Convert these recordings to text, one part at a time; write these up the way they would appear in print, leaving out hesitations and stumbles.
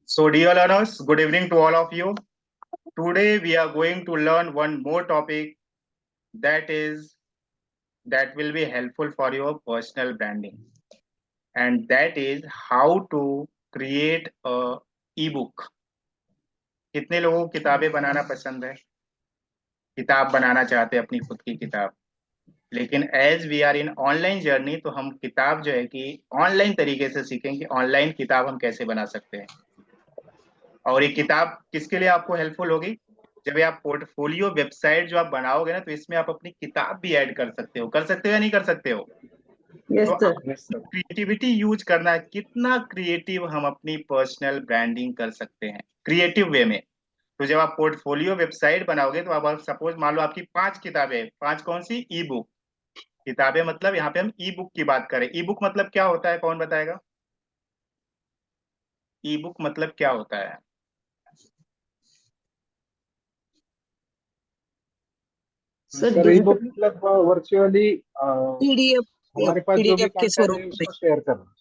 So, dear learners, good evening to all of you. Today, we are going to learn one more topic that is that will be helpful for your personal branding, and that is how to create a ebook. कितने लोगों को किताबें बनाना पसंद है? किताब बनाना चाहते हैं अपनी खुद की किताब, लेकिन as we are in online journey तो हम किताब जो है कि ऑनलाइन तरीके से सीखेंगे, ऑनलाइन किताब हम कैसे बना सकते हैं। और ये किताब किसके लिए आपको हेल्पफुल होगी? जब आप पोर्टफोलियो वेबसाइट जो आप बनाओगे ना, तो इसमें आप अपनी किताब भी ऐड कर सकते हो या नहीं कर सकते हो? यस तो सर। क्रिएटिविटी यूज करना है, कितना क्रिएटिव हम अपनी पर्सनल ब्रांडिंग कर सकते हैं क्रिएटिव वे में। तो जब आप पोर्टफोलियो वेबसाइट बनाओगे तो आप सपोज मान लो आपकी 5 किताबें, 5 कौन सी? ई बुक किताबें, मतलब यहाँ पे हम ई बुक की बात करें। ई बुक मतलब क्या होता है, कौन बताएगा? ई बुक मतलब क्या होता है? सर ई बुक मतलब वर्चुअली पीडीएफ हमारे पास जो भी पीडीएफ के कंटेंट स्वरूप है में। उसको शेयर करना।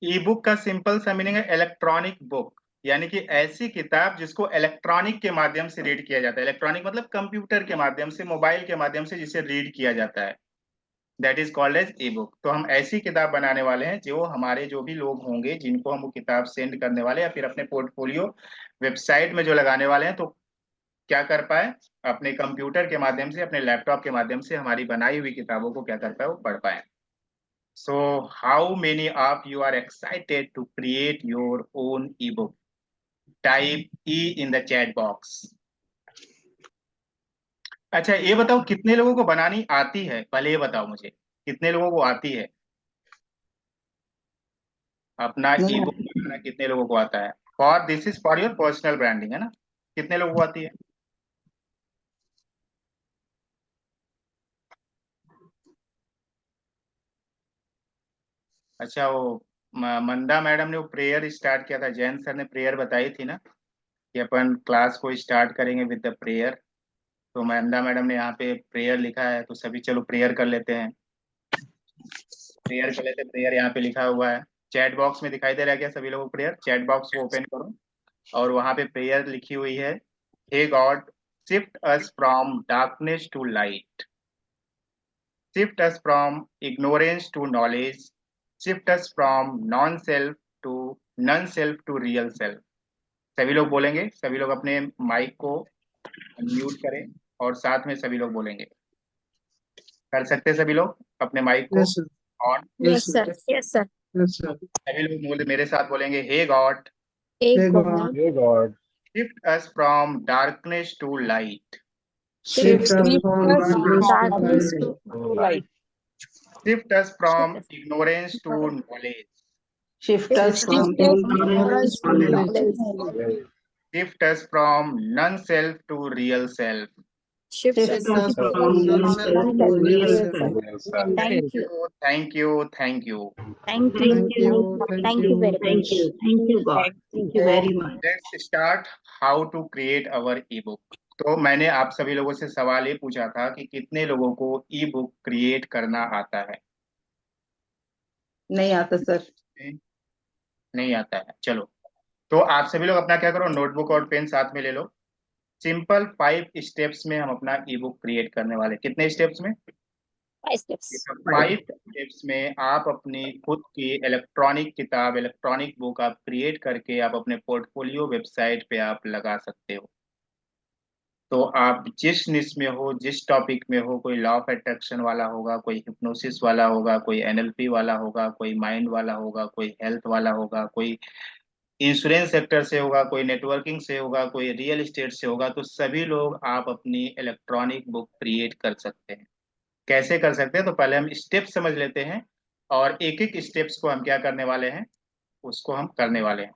ई बुक का सिंपल सा मीनिंग है इलेक्ट्रॉनिक बुक, यानी कि ऐसी किताब जिसको इलेक्ट्रॉनिक के माध्यम से रीड किया जाता है। इलेक्ट्रॉनिक मतलब कंप्यूटर के माध्यम से, मोबाइल के माध्यम से जिसे रीड किया जाता है, that is called as e-book. तो हम ऐसी किताब बनाने वाले हैं जो हमारे जो भी लोग होंगे जिनको हम वो किताब सेंड करने वाले हैं या फिर अपने पोर्टफोलियो वेबसाइट में जो लगाने वाले हैं, तो क्या कर पाए, अपने कंप्यूटर के माध्यम से, अपने लैपटॉप के माध्यम से हमारी बनाई हुई किताबों को क्या कर पाए, वो पढ़ पाए। So, how many of you are excited to create your own ebook? Type E in the chat box. अच्छा, ये बताओ कितने लोगों को बनानी आती है? पहले ये बताओ मुझे, कितने लोगों को आती है अपना ई बुक बनाना? कितने लोगों को आता है? For this is for your personal branding, है ना? कितने लोगों को आती है? अच्छा, वो मंदा मैडम ने वो प्रेयर स्टार्ट किया था, जैन सर ने प्रेयर बताई थी ना कि अपन क्लास को स्टार्ट करेंगे विद द प्रेयर। तो मंदा मैडम ने यहाँ पे प्रेयर लिखा है, तो सभी चलो प्रेयर कर लेते हैं। प्रेयर कर लेते हैं। प्रेयर यहाँ पे लिखा हुआ है, चैट बॉक्स में दिखाई दे रहा है क्या सभी लोगों को? प्रेयर चैट बॉक्स को ओपन करो और वहां पे प्रेयर लिखी हुई है, हे God shift us from darkness to light, shift us from ignorance to knowledge, shift us from non self to none self to real self. सभी लोग बोलेंगे, सभी लोग अपने माइक को म्यूट करें और साथ में सभी लोग बोलेंगे। कर सकते हैं सभी लोग अपने माइक को on? Yes sir, yes sir. सभी लोग मेरे साथ बोलेंगे, हे गॉड एक गॉड हे God shift us from darkness to light, shift darkness to light, shift us from ignorance to knowledge, shift us from ignorance to knowledge, shift us from non self to real self. shift us from non-self to real self. Thank you, Thank you, thank you. thank you, thank you very much. Thank you God, thank you very much. Let's start how to create our ebook. तो मैंने आप सभी लोगों से सवाल ये पूछा था कि कितने लोगों को ई बुक क्रिएट करना आता है? नहीं आता सर। नहीं आता है। चलो, तो आप सभी लोग अपना क्या करो, नोटबुक और पेन साथ में ले लो। सिंपल 5 स्टेप्स में हम अपना ई बुक क्रिएट करने वाले। कितने स्टेप्स में? 5 steps. 5 स्टेप्स में आप अपनी खुद की इलेक्ट्रॉनिक किताब, इलेक्ट्रॉनिक बुक आप क्रिएट करके आप अपने पोर्टफोलियो वेबसाइट पे आप लगा सकते हो। तो आप जिस निश में हो, जिस टॉपिक में हो, कोई लॉ ऑफ अट्रैक्शन वाला होगा, कोई हिप्नोसिस वाला होगा, कोई एनएलपी वाला होगा, कोई माइंड वाला होगा, कोई हेल्थ वाला होगा, कोई इंश्योरेंस सेक्टर से होगा, कोई नेटवर्किंग से होगा, कोई रियल एस्टेट से होगा, तो सभी लोग आप अपनी इलेक्ट्रॉनिक बुक क्रिएट कर सकते हैं। कैसे कर सकते हैं? तो पहले हम स्टेप समझ लेते हैं और एक एक स्टेप्स को हम क्या करने वाले हैं, उसको हम करने वाले हैं।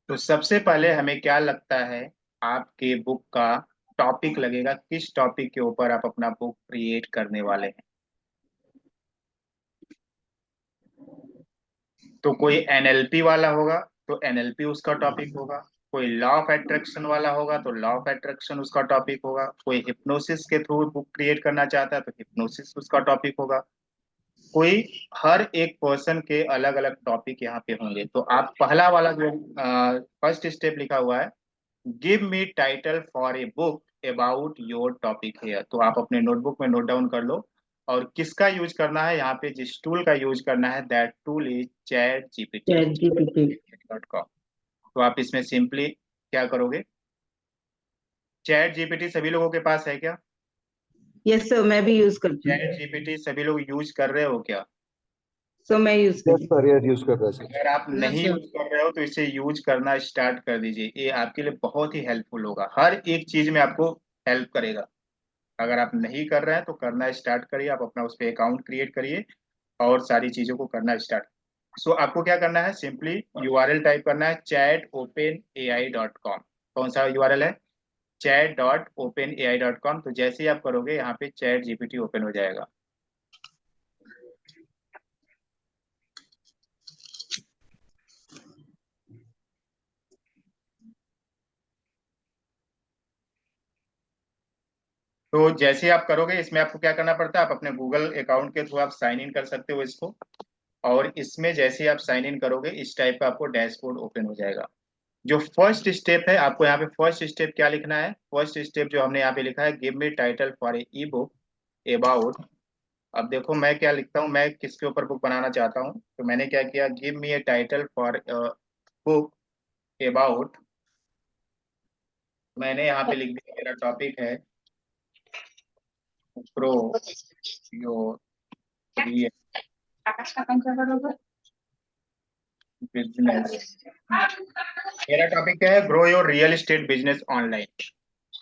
तो सबसे पहले हमें क्या लगता है, आपके बुक का टॉपिक लगेगा, किस टॉपिक के ऊपर आप अपना बुक क्रिएट करने वाले हैं। तो कोई एनएलपी वाला होगा तो एनएलपी उसका टॉपिक होगा, कोई लॉ ऑफ अट्रैक्शन वाला होगा तो लॉ ऑफ अट्रैक्शन उसका टॉपिक होगा, कोई हिप्नोसिस के थ्रू बुक क्रिएट करना चाहता है तो हिप्नोसिस उसका टॉपिक होगा। कोई हर एक पर्सन के अलग अलग टॉपिक यहाँ पे होंगे। तो आप पहला वाला जो फर्स्ट स्टेप लिखा हुआ है, give me title for a book about your topic है, तो आप अपने नोटबुक में नोट डाउन कर लो। और किसका यूज करना है यहाँ पे, जिस टूल का यूज करना है, that tool is chat GPT chat GPT. .com। तो आप इसमें सिंपली क्या करोगे, चैट जीपीटी सभी लोगों के पास है क्या? यस सर, मैं भी यूज करती हूँ। चैट जीपीटी सभी लोग यूज कर रहे हो क्या? सो मैं यूज यस करती सर, यस यूज कर रहे हैं सर। अगर आप हूँ। नहीं यूज कर रहे हो तो इसे यूज करना स्टार्ट कर दीजिए, ये आपके लिए बहुत ही हेल्पफुल होगा, हर एक चीज में आपको हेल्प करेगा। अगर आप नहीं कर रहे हैं तो करना स्टार्ट करिए, आप अपना उस पर अकाउंट क्रिएट करिए और सारी चीजों को करना स्टार्ट। सो आपको क्या करना है, सिंपली यूआरएल टाइप करना है chat.openai.com। कौन सा यूआरएल है? chat.openai.com। तो जैसे ही आप करोगे यहाँ पे चैट जीपीटी ओपन हो जाएगा। तो जैसे ही आप करोगे इसमें आपको क्या करना पड़ता है, आप अपने गूगल अकाउंट के थ्रू आप साइन इन कर सकते हो इसको। और इसमें जैसे ही आप साइन इन करोगे इस टाइप का आपको डैशबोर्ड ओपन हो जाएगा। जो फर्स्ट स्टेप है, आपको यहाँ पे फर्स्ट स्टेप क्या लिखना है, फर्स्ट स्टेप जो हमने यहाँ पे लिखा है, give me title for a E book about. अब देखो मैं क्या लिखता हूँ, मैं किसके ऊपर बुक बनाना चाहता हूँ, तो मैंने क्या किया, give me A title for book about. मैंने यहाँ पे लिख दिया, मेरा टॉपिक है ग्रो योर बिजनेस। मेरा टॉपिक क्या है, grow your real estate business online.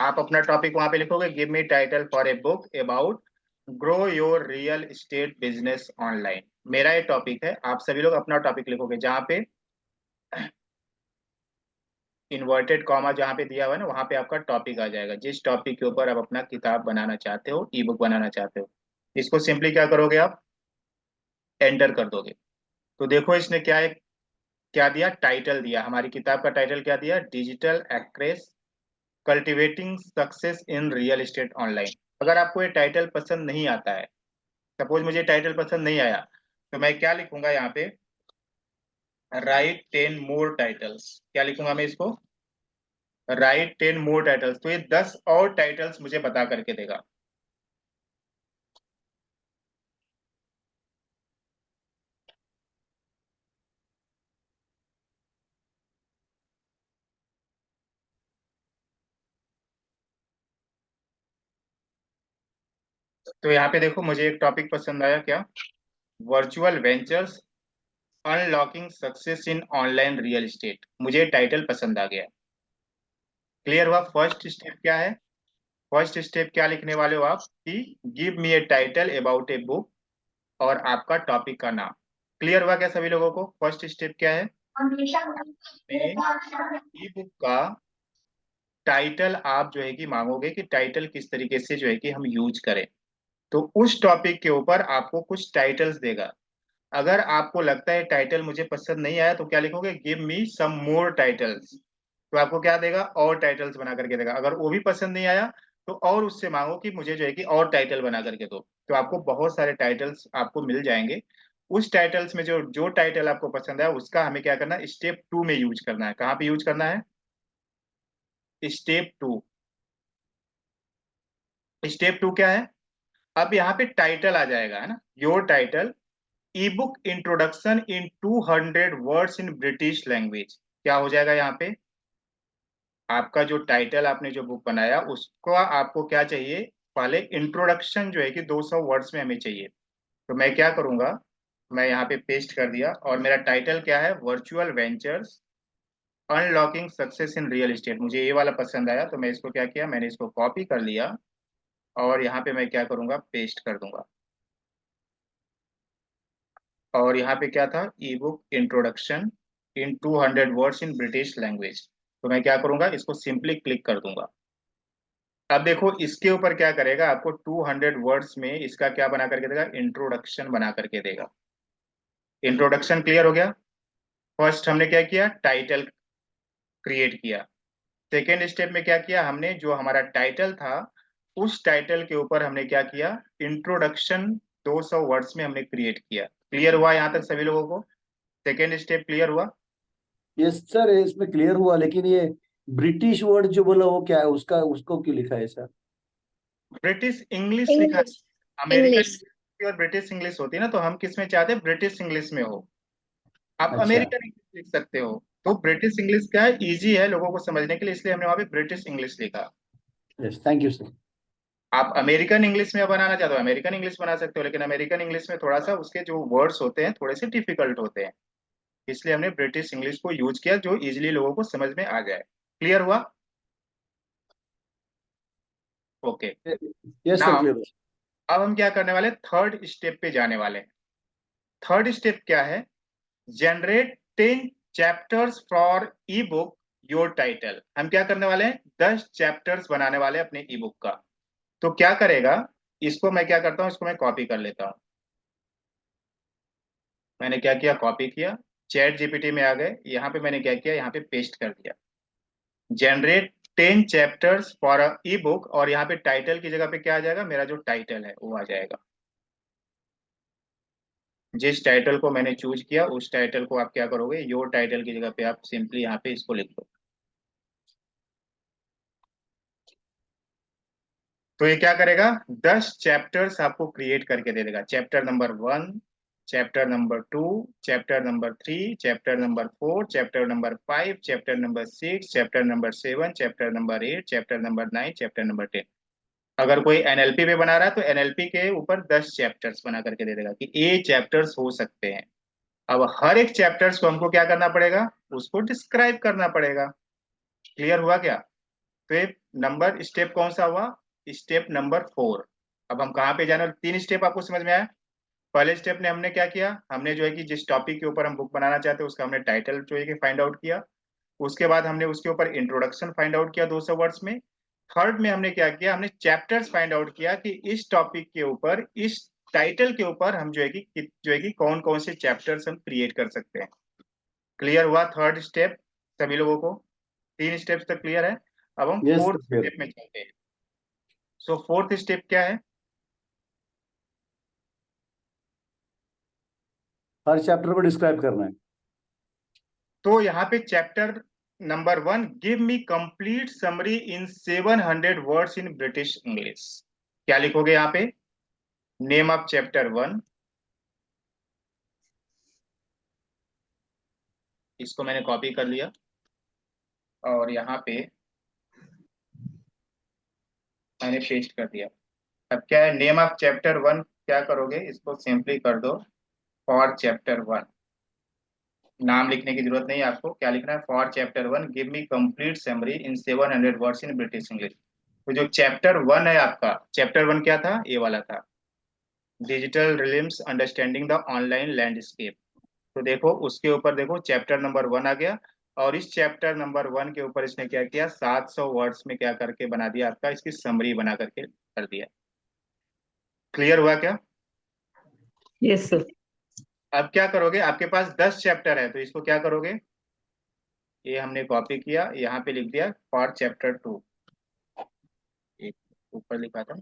आप अपना टॉपिक वहां पे लिखोगे, give me title for a book about grow your real estate business online. मेरा ये टॉपिक है, आप सभी लोग अपना टॉपिक लिखोगे, जहाँ पे इन्वर्टेड कॉमा जहाँ पे दिया हुआ है ना, वहां पे आपका टॉपिक आ जाएगा, जिस टॉपिक के ऊपर आप अपना किताब बनाना चाहते हो, ई बुक बनाना चाहते हो। इसको सिंपली क्या करोगे, आप एंटर कर दोगे। तो देखो इसने क्या दिया, टाइटल दिया, हमारी किताब का टाइटल क्या दिया, digital actress cultivating success in real estate online. अगर आपको ये टाइटल पसंद नहीं आता है, सपोज मुझे टाइटल पसंद नहीं आया, तो मैं क्या लिखूंगा यहाँ पे, राइट 10 मोर टाइटल्स। क्या लिखूंगा मैं इसको, राइट 10 मोर टाइटल्स। तो ये 10 और टाइटल्स मुझे बता करके देगा। तो यहाँ पे देखो मुझे एक टॉपिक पसंद आया, क्या, virtual ventures unlocking success in online real estate. मुझे टाइटल पसंद आ गया। क्लियर हुआ? फर्स्ट स्टेप क्या है, फर्स्ट स्टेप क्या लिखने वाले हो आप, कि give me A title about a book और आपका टॉपिक का नाम। क्लियर हुआ क्या सभी लोगों को? फर्स्ट स्टेप क्या है, ई बुक का टाइटल आप जो है कि मांगोगे कि टाइटल किस तरीके से जो है कि हम यूज करें। तो उस टॉपिक के ऊपर आपको कुछ टाइटल्स देगा। अगर आपको लगता है टाइटल मुझे पसंद नहीं आया, तो क्या लिखोगे, गिव मी सम मोर टाइटल्स। तो आपको क्या देगा, और टाइटल्स बना करके देगा। अगर वो भी पसंद नहीं आया तो और उससे मांगो कि मुझे जो है कि और टाइटल बना करके दो। तो आपको बहुत सारे टाइटल्स आपको मिल जाएंगे। उस टाइटल्स में जो जो टाइटल आपको पसंद है उसका हमें क्या करना है, स्टेप 2 में यूज करना है। कहाँ पे यूज करना है, स्टेप 2। स्टेप 2 क्या है, अब यहाँ पे टाइटल आ जाएगा, है ना, your title E book introduction in 200 words in British language. क्या हो जाएगा यहाँ पे, आपका जो टाइटल आपने जो बुक बनाया उसको आपको क्या चाहिए, पहले इंट्रोडक्शन जो है कि 200 वर्ड्स में हमें चाहिए। तो मैं क्या करूंगा, मैं यहाँ पे पेस्ट कर दिया, और मेरा टाइटल क्या है, virtual ventures unlocking success in real estate. मुझे ये वाला पसंद आया, तो मैं इसको क्या किया, मैंने इसको कॉपी कर लिया और यहाँ पे मैं क्या करूंगा, पेस्ट कर दूंगा। और यहाँ पे क्या था, ई book introduction in 200 words in British language. तो मैं क्या करूंगा, इसको सिंपली क्लिक कर दूंगा। अब देखो इसके ऊपर क्या करेगा, आपको 200 वर्ड्स में इसका क्या बना करके देगा, इंट्रोडक्शन बना करके देगा। इंट्रोडक्शन क्लियर हो गया? फर्स्ट हमने क्या किया, टाइटल क्रिएट किया। सेकेंड स्टेप में क्या किया हमने, जो हमारा टाइटल था उस टाइटल के ऊपर हमने क्या किया, इंट्रोडक्शन 200 वर्ड्स में हमने क्रिएट किया। क्लियर हुआ यहाँ तक सभी लोगों को? सेकेंड स्टेप क्लियर हुआ? यस सर, इसमें क्लियर हुआ, लेकिन ये ब्रिटिश वर्ड जो बोला वो क्या है, उसका उसको क्यों लिखा है सर? ब्रिटिश इंग्लिश लिखा है। इंग्लिश। American English. इंग्लिश और ब्रिटिश इंग्लिश होती है ना, तो हम किस में चाहते हैं, ब्रिटिश इंग्लिश में हो। आप अच्छा। अमेरिकन इंग्लिश लिख सकते हो। तो ब्रिटिश इंग्लिश क्या है, इजी है लोगों को समझने के लिए, इसलिए हमने वहां पे ब्रिटिश इंग्लिश लिखा। Yes, thank you sir. आप अमेरिकन इंग्लिश में बनाना चाहते हो अमेरिकन इंग्लिश बना सकते हो, लेकिन अमेरिकन इंग्लिश में थोड़ा सा उसके जो वर्ड्स होते हैं थोड़े से डिफिकल्ट होते हैं, इसलिए हमने ब्रिटिश इंग्लिश को यूज किया जो इजिली लोगों को समझ में आ जाए। क्लियर हुआ? Okay. Yes sir, now clear. अब हम क्या करने वाले, थर्ड स्टेप पे जाने वाले हैं। थर्ड स्टेप क्या है, generate 10 chapters for E book your title. हम क्या करने वाले हैं, 10 चैप्टर्स बनाने वाले हैं अपने ई बुक का। तो क्या करेगा, इसको मैं क्या करता हूं, इसको मैं कॉपी कर लेता हूं। मैंने क्या किया, कॉपी किया, चैट जीपीटी में आ गए, यहाँ पे मैंने क्या किया, यहाँ पे पेस्ट कर दिया, generate 10 chapters for a E book, और यहाँ पे टाइटल की जगह पे क्या आ जाएगा, मेरा जो टाइटल है वो आ जाएगा। जिस टाइटल को मैंने चूज किया उस टाइटल को आप क्या करोगे, योर टाइटल की जगह पे आप सिंपली यहाँ पे इसको लिख दो। तो ये क्या करेगा, 10 चैप्टर्स आपको क्रिएट करके दे देगा। Chapter number 1, chapter number 2, chapter number 3, chapter number 4, chapter number 5, chapter number 6, chapter number 7, chapter number 8, chapter number 9, chapter number 10। अगर कोई एनएलपी पे बना रहा है तो एनएलपी के ऊपर 10 चैप्टर्स बना करके दे देगा कि ये चैप्टर्स हो सकते हैं। अब हर एक चैप्टर्स को हमको क्या करना पड़ेगा, उसको डिस्क्राइब करना पड़ेगा। क्लियर हुआ क्या? तो ये नंबर स्टेप कौन सा हुआ, स्टेप नंबर 4। अब हम कहाँ पे जाने वाले, 3 स्टेप आपको समझ में आया। पहले स्टेप ने हमने क्या किया, हमने जो है कि जिस टॉपिक के ऊपर हम बुक बनाना चाहते हैं उसका हमने टाइटल जो है कि फाइंड आउट किया। उसके बाद हमने उसके ऊपर इंट्रोडक्शन फाइंड आउट किया 200 वर्ड्स में। थर्ड में हमने क्या किया, हमने चैप्टर्स फाइंड आउट किया कि इस टॉपिक के ऊपर, इस टाइटल के ऊपर हम जो है कि कौन कौन से चैप्टर्स हम क्रिएट कर सकते हैं। क्लियर हुआ थर्ड स्टेप सभी लोगों को? 3 स्टेप्स तक क्लियर है। अब हम yes sir, fourth clear. Step में चलते हैं। सो फोर्थ स्टेप क्या है, हर चैप्टर को डिस्क्राइब करना है। तो यहाँ पे chapter number 1, give me complete summary in 700 words in British English. क्या लिखोगे यहाँ पे, नेम ऑफ चैप्टर 1, इसको मैंने कॉपी कर लिया और यहाँ पे मैंने पेस्ट कर दिया। अब क्या है, नेम ऑफ चैप्टर 1 क्या करोगे, इसको सिंपली कर दो फॉर चैप्टर 1। नाम लिखने की जरूरत नहीं है आपको, क्या लिखना है, for chapter 1 give me complete summary in 700 words in British English. तो जो चैप्टर 1 है आपका, चैप्टर 1 क्या था, ये वाला था, digital realms understanding the online landscape. तो देखो उसके ऊपर देखो चैप्टर नंबर 1 आ गया, और इस चैप्टर नंबर 1 के ऊपर इसने क्या किया, 700 वर्ड्स में क्या करके बना दिया आपका, इसकी समरी बना करके कर दिया। क्लियर हुआ क्या? Yes sir. अब क्या करोगे, आपके पास 10 चैप्टर है तो इसको क्या करोगे, ये हमने कॉपी किया, यहाँ पे लिख दिया फॉर चैप्टर 2। एक ऊपर लिखा था,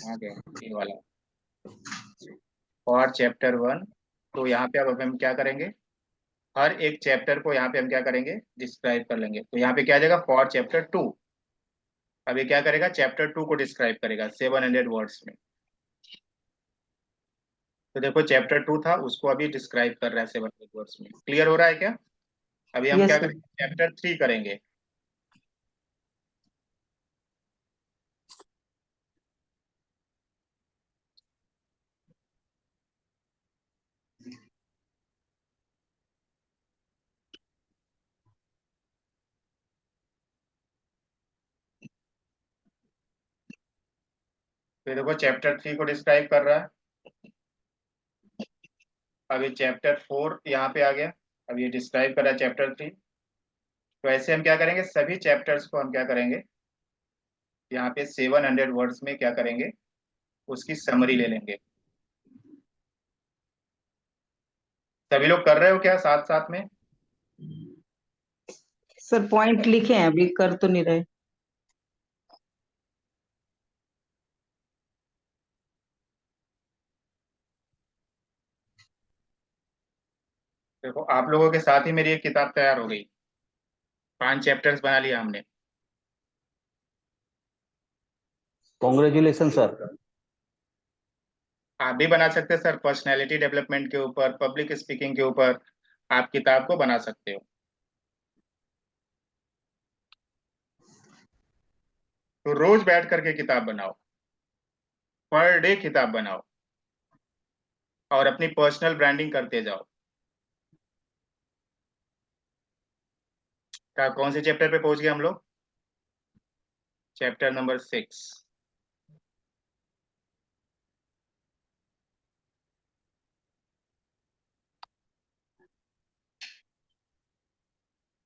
आ गया ये वाला, फॉर चैप्टर 1। तो यहाँ पे अब हम क्या करेंगे, हर एक चैप्टर को यहाँ पे हम क्या करेंगे, डिस्क्राइब कर लेंगे। तो यहाँ पे क्या आ जाएगा, फॉर चैप्टर 2। अब ये क्या करेगा, चैप्टर 2 को डिस्क्राइब करेगा 700 वर्ड्स में। तो देखो चैप्टर 2 था उसको अभी डिस्क्राइब कर रहा है 700 वर्ड्स में। क्लियर हो रहा है क्या? अभी हम क्या यस सर। करेंगे, चैप्टर 3 करेंगे। तो देखो चैप्टर 3 को डिस्क्राइब कर रहा है। अभी चैप्टर 4 यहाँ पे आ गया, अब ये डिस्क्राइब कर रहा है चैप्टर 3। तो ऐसे हम क्या करेंगे, सभी चैप्टर्स को हम क्या करेंगे, यहाँ पे 700 वर्ड्स में क्या करेंगे, उसकी समरी ले लेंगे। सभी लोग कर रहे हो क्या साथ साथ में? सर पॉइंट लिखे हैं, अभी कर तो नहीं रहे। देखो, आप लोगों के साथ ही मेरी एक किताब तैयार हो गई। 5 चैप्टर्स बना लिया हमने। Congratulation sir. आप भी बना सकते हैं सर, पर्सनैलिटी डेवलपमेंट के ऊपर, पब्लिक स्पीकिंग के ऊपर आप किताब को बना सकते हो। तो रोज बैठ करके किताब बनाओ, पर डे किताब बनाओ, और अपनी पर्सनल ब्रांडिंग करते जाओ। कौन से चैप्टर पे पहुंच गए हम लोग? Chapter number 6।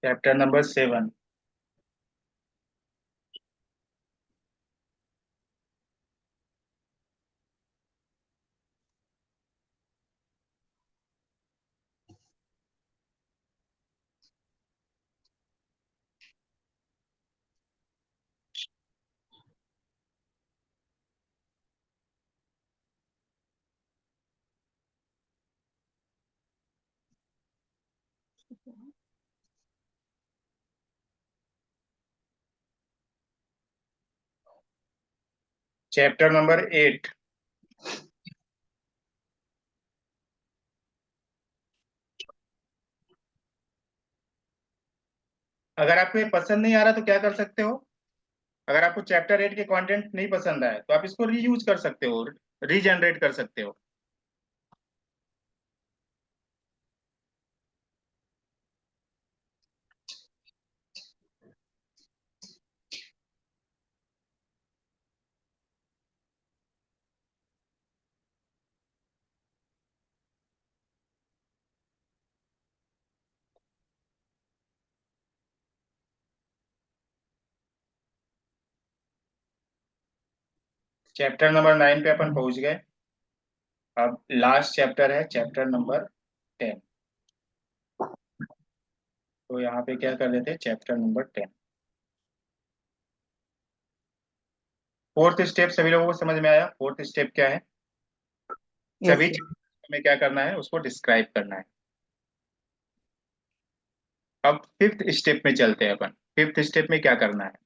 Chapter number 7। Chapter number 8। अगर आपको ये पसंद नहीं आ रहा तो क्या कर सकते हो? अगर आपको चैप्टर 8 के कंटेंट नहीं पसंद आए तो आप इसको रीयूज कर सकते हो, रीजनरेट कर सकते हो। चैप्टर नंबर 9 पे अपन पहुंच गए। अब लास्ट चैप्टर है चैप्टर नंबर 10। तो यहाँ पे क्या कर देते हैं, चैप्टर नंबर 10। फोर्थ स्टेप सभी लोगों को समझ में आया? फोर्थ स्टेप क्या है? यस सभी सर। chapter में क्या करना है, उसको डिस्क्राइब करना है। अब फिफ्थ स्टेप में चलते हैं अपन। फिफ्थ स्टेप में क्या करना है?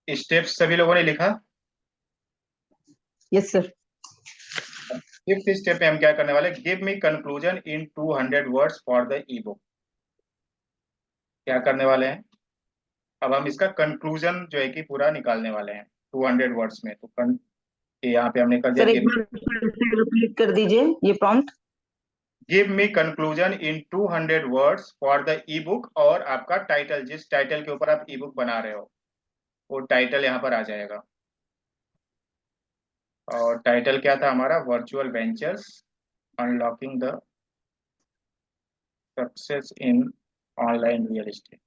स्टेप सभी लोगों ने लिखा? Yes sir. फिफ्थ स्टेप में हम क्या करने वाले, give me conclusion in 200 words for the e book. क्या करने वाले हैं? अब हम इसका कंक्लूजन जो है कि पूरा निकालने वाले हैं 200 वर्ड्स में। तो यहाँ पे हमने कर दिया, सर एक बार फिर से रिपीट कर दीजिए ये prompt. Give me conclusion in 200 words for the e book, और आपका टाइटल, जिस टाइटल के ऊपर आप ई बुक बना रहे हो वो टाइटल यहाँ पर आ जाएगा। और टाइटल क्या था हमारा? Virtual ventures unlocking the success in online real estate.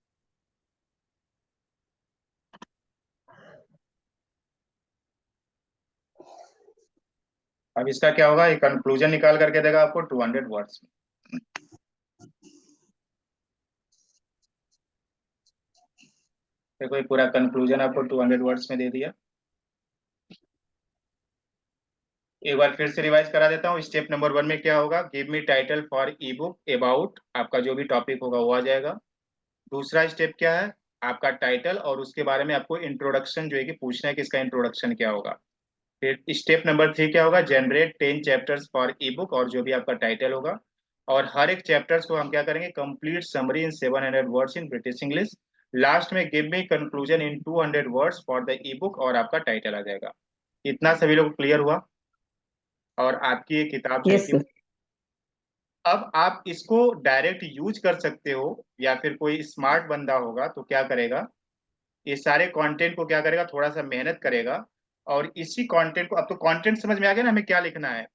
अब इसका क्या होगा, ये कंक्लूजन निकाल करके देगा आपको 200 वर्ड्स में। देखो, ये पूरा कंक्लूजन आपको 200 वर्ड्स में दे दिया। एक बार फिर से रिवाइज करा देता हूँ। स्टेप नंबर 1 में क्या होगा, give me title for E book about, आपका जो भी टॉपिक होगा वो आ जाएगा। दूसरा स्टेप क्या है, आपका टाइटल और उसके बारे में आपको इंट्रोडक्शन जो है कि पूछना है कि इसका इंट्रोडक्शन क्या होगा। फिर स्टेप नंबर 3 क्या होगा, generate 10 chapters for E book, और जो भी आपका टाइटल होगा। और हर एक चैप्टर्स को हम क्या करेंगे, complete summary in 700 words in British English. Last में give me conclusion in 200 words for the e book, और आपका टाइटल आ जाएगा। इतना सभी लोग क्लियर हुआ? और आपकी ये किताब जो है यस कि सर। अब आप इसको डायरेक्ट यूज कर सकते हो, या फिर कोई स्मार्ट बंदा होगा तो क्या करेगा, ये सारे कंटेंट को क्या करेगा, थोड़ा सा मेहनत करेगा, और इसी कंटेंट को, अब तो कंटेंट समझ में आ गया ना हमें क्या लिखना है।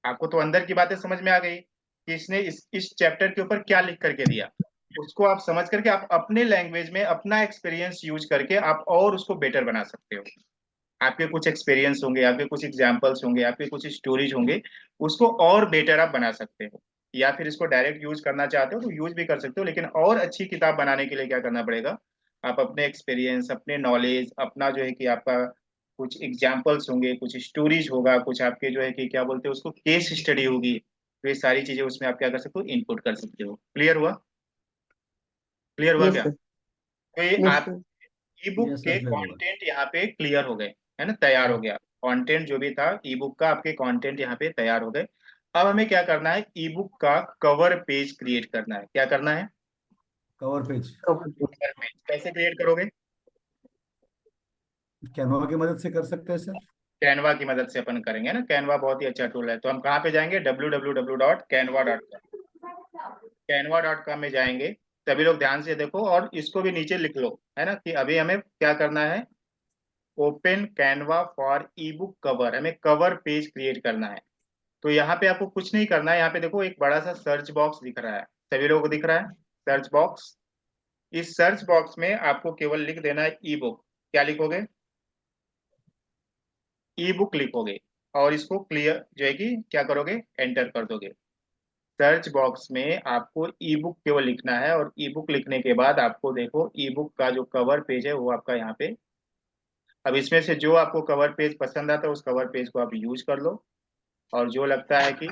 आपको तो अंदर की बातें समझ में आ गई कि इसने इस चैप्टर के ऊपर क्या लिख करके दिया। उसको आप समझ करके आप अपने लैंग्वेज में अपना एक्सपीरियंस यूज करके आप और उसको बेटर बना सकते हो। आपके कुछ एक्सपीरियंस होंगे, आपके कुछ एग्जाम्पल्स होंगे, आपके कुछ स्टोरीज होंगे, उसको और बेटर आप बना सकते हो। या फिर इसको डायरेक्ट यूज करना चाहते हो तो यूज भी कर सकते हो, लेकिन और अच्छी किताब बनाने के लिए क्या करना पड़ेगा, आप अपने एक्सपीरियंस, अपने नॉलेज, अपना जो है कि आपका कुछ एग्जाम्पल्स होंगे, कुछ स्टोरीज होगा, कुछ आपके जो है कि क्या बोलते हैं उसको, केस स्टडी होगी, तो ये सारी चीजें उसमें आप क्या कर सकते हो, इनपुट कर सकते हो। क्लियर हुआ? क्लियर हुआ यस क्या? सर। तो ये यस आप सर। ई बुक यस सर, के क्लियर हुआ। कंटेंट यहाँ पे क्लियर हो गए, है ना, तैयार हो गया। कंटेंट जो भी था ई बुक का, आपके कंटेंट यहाँ पे तैयार हो गए। अब हमें क्या करना है, ई बुक का कवर पेज क्रिएट करना है। क्या करना है? कवर पेज कवर पेज कैसे क्रिएट करोगे? कैनवा की मदद से कर सकते हैं सर। कैनवा की मदद से अपन करेंगे ना, कैनवा बहुत ही अच्छा टूल है। तो हम कहाँ पे जाएंगे, www.canva.com, canva.com में जाएंगे। सभी लोग ध्यान से देखो और इसको भी नीचे लिख लो, है ना, कि अभी हमें क्या करना है, open Canva for E book cover, हमें कवर पेज क्रिएट करना है। तो यहाँ पे आपको कुछ नहीं करना है, यहाँ पे देखो एक बड़ा सा सर्च बॉक्स दिख रहा है, सभी लोगों को दिख रहा है सर्च बॉक्स। इस सर्च बॉक्स में आपको केवल लिख देना है ई बुक। क्या लिखोगे? ई बुक लिखोगे, और इसको क्लियर जो है कि क्या करोगे, एंटर कर दोगे। सर्च बॉक्स में आपको ई बुक केवल लिखना है, और ई बुक लिखने के बाद आपको देखो ई बुक का जो कवर पेज है वो आपका यहाँ पे। अब इसमें से जो आपको कवर पेज पसंद आता है उस कवर पेज को आप यूज कर लो, और जो लगता है कि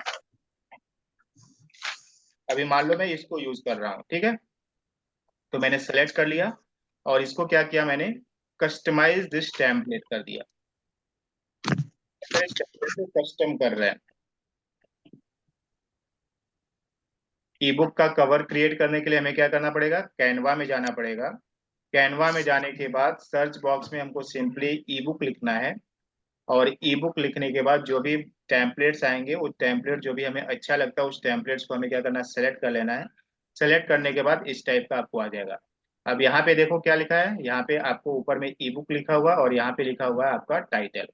अभी मान लो मैं इसको यूज कर रहा हूँ, ठीक है, तो मैंने सेलेक्ट कर लिया और इसको क्या किया मैंने, कस्टमाइज दिस टेम्पलेट कर दिया। इस टेम्पलेट को कस्टम कर रहे हैं। ई बुक का कवर क्रिएट करने के लिए हमें क्या करना पड़ेगा, कैनवा में जाना पड़ेगा। कैनवा में जाने के बाद सर्च बॉक्स में हमको सिंपली ई बुक लिखना है, और ई बुक लिखने के बाद जो भी टेम्पलेट्स आएंगे, वो टेम्पलेट जो भी हमें अच्छा लगता है उस टेम्पलेट्स को हमें क्या करना है, सेलेक्ट कर लेना है। सेलेक्ट करने के बाद इस टाइप का आपको आ जाएगा। अब यहाँ पे देखो क्या लिखा है, यहाँ पे आपको ऊपर में ई बुक लिखा हुआ और यहाँ पे लिखा हुआ है आपका टाइटल।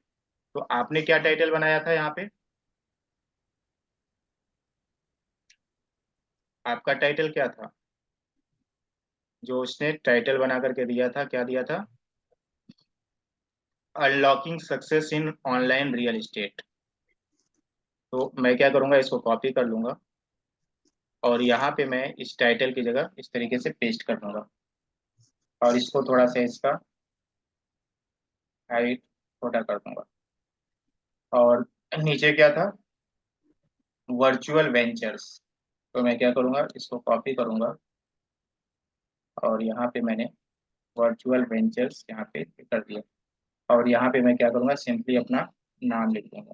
तो आपने क्या टाइटल बनाया था यहाँ पे, आपका टाइटल क्या था, जो उसने टाइटल बना करके दिया था, क्या दिया था, unlocking success in online real estate. तो मैं क्या करूंगा, इसको कॉपी कर लूंगा और यहाँ पे मैं इस टाइटल की जगह इस तरीके से पेस्ट कर दूंगा, और इसको थोड़ा सा इसका हाइट छोटा कर दूंगा। और नीचे क्या था, वर्चुअल वेंचर्स। तो मैं क्या करूंगा, इसको कॉपी करूंगा और यहाँ पे मैंने वर्चुअल वेंचर्स यहाँ पे कर दिया, और यहाँ पे मैं क्या करूंगा, सिंपली अपना नाम लिख दूंगा।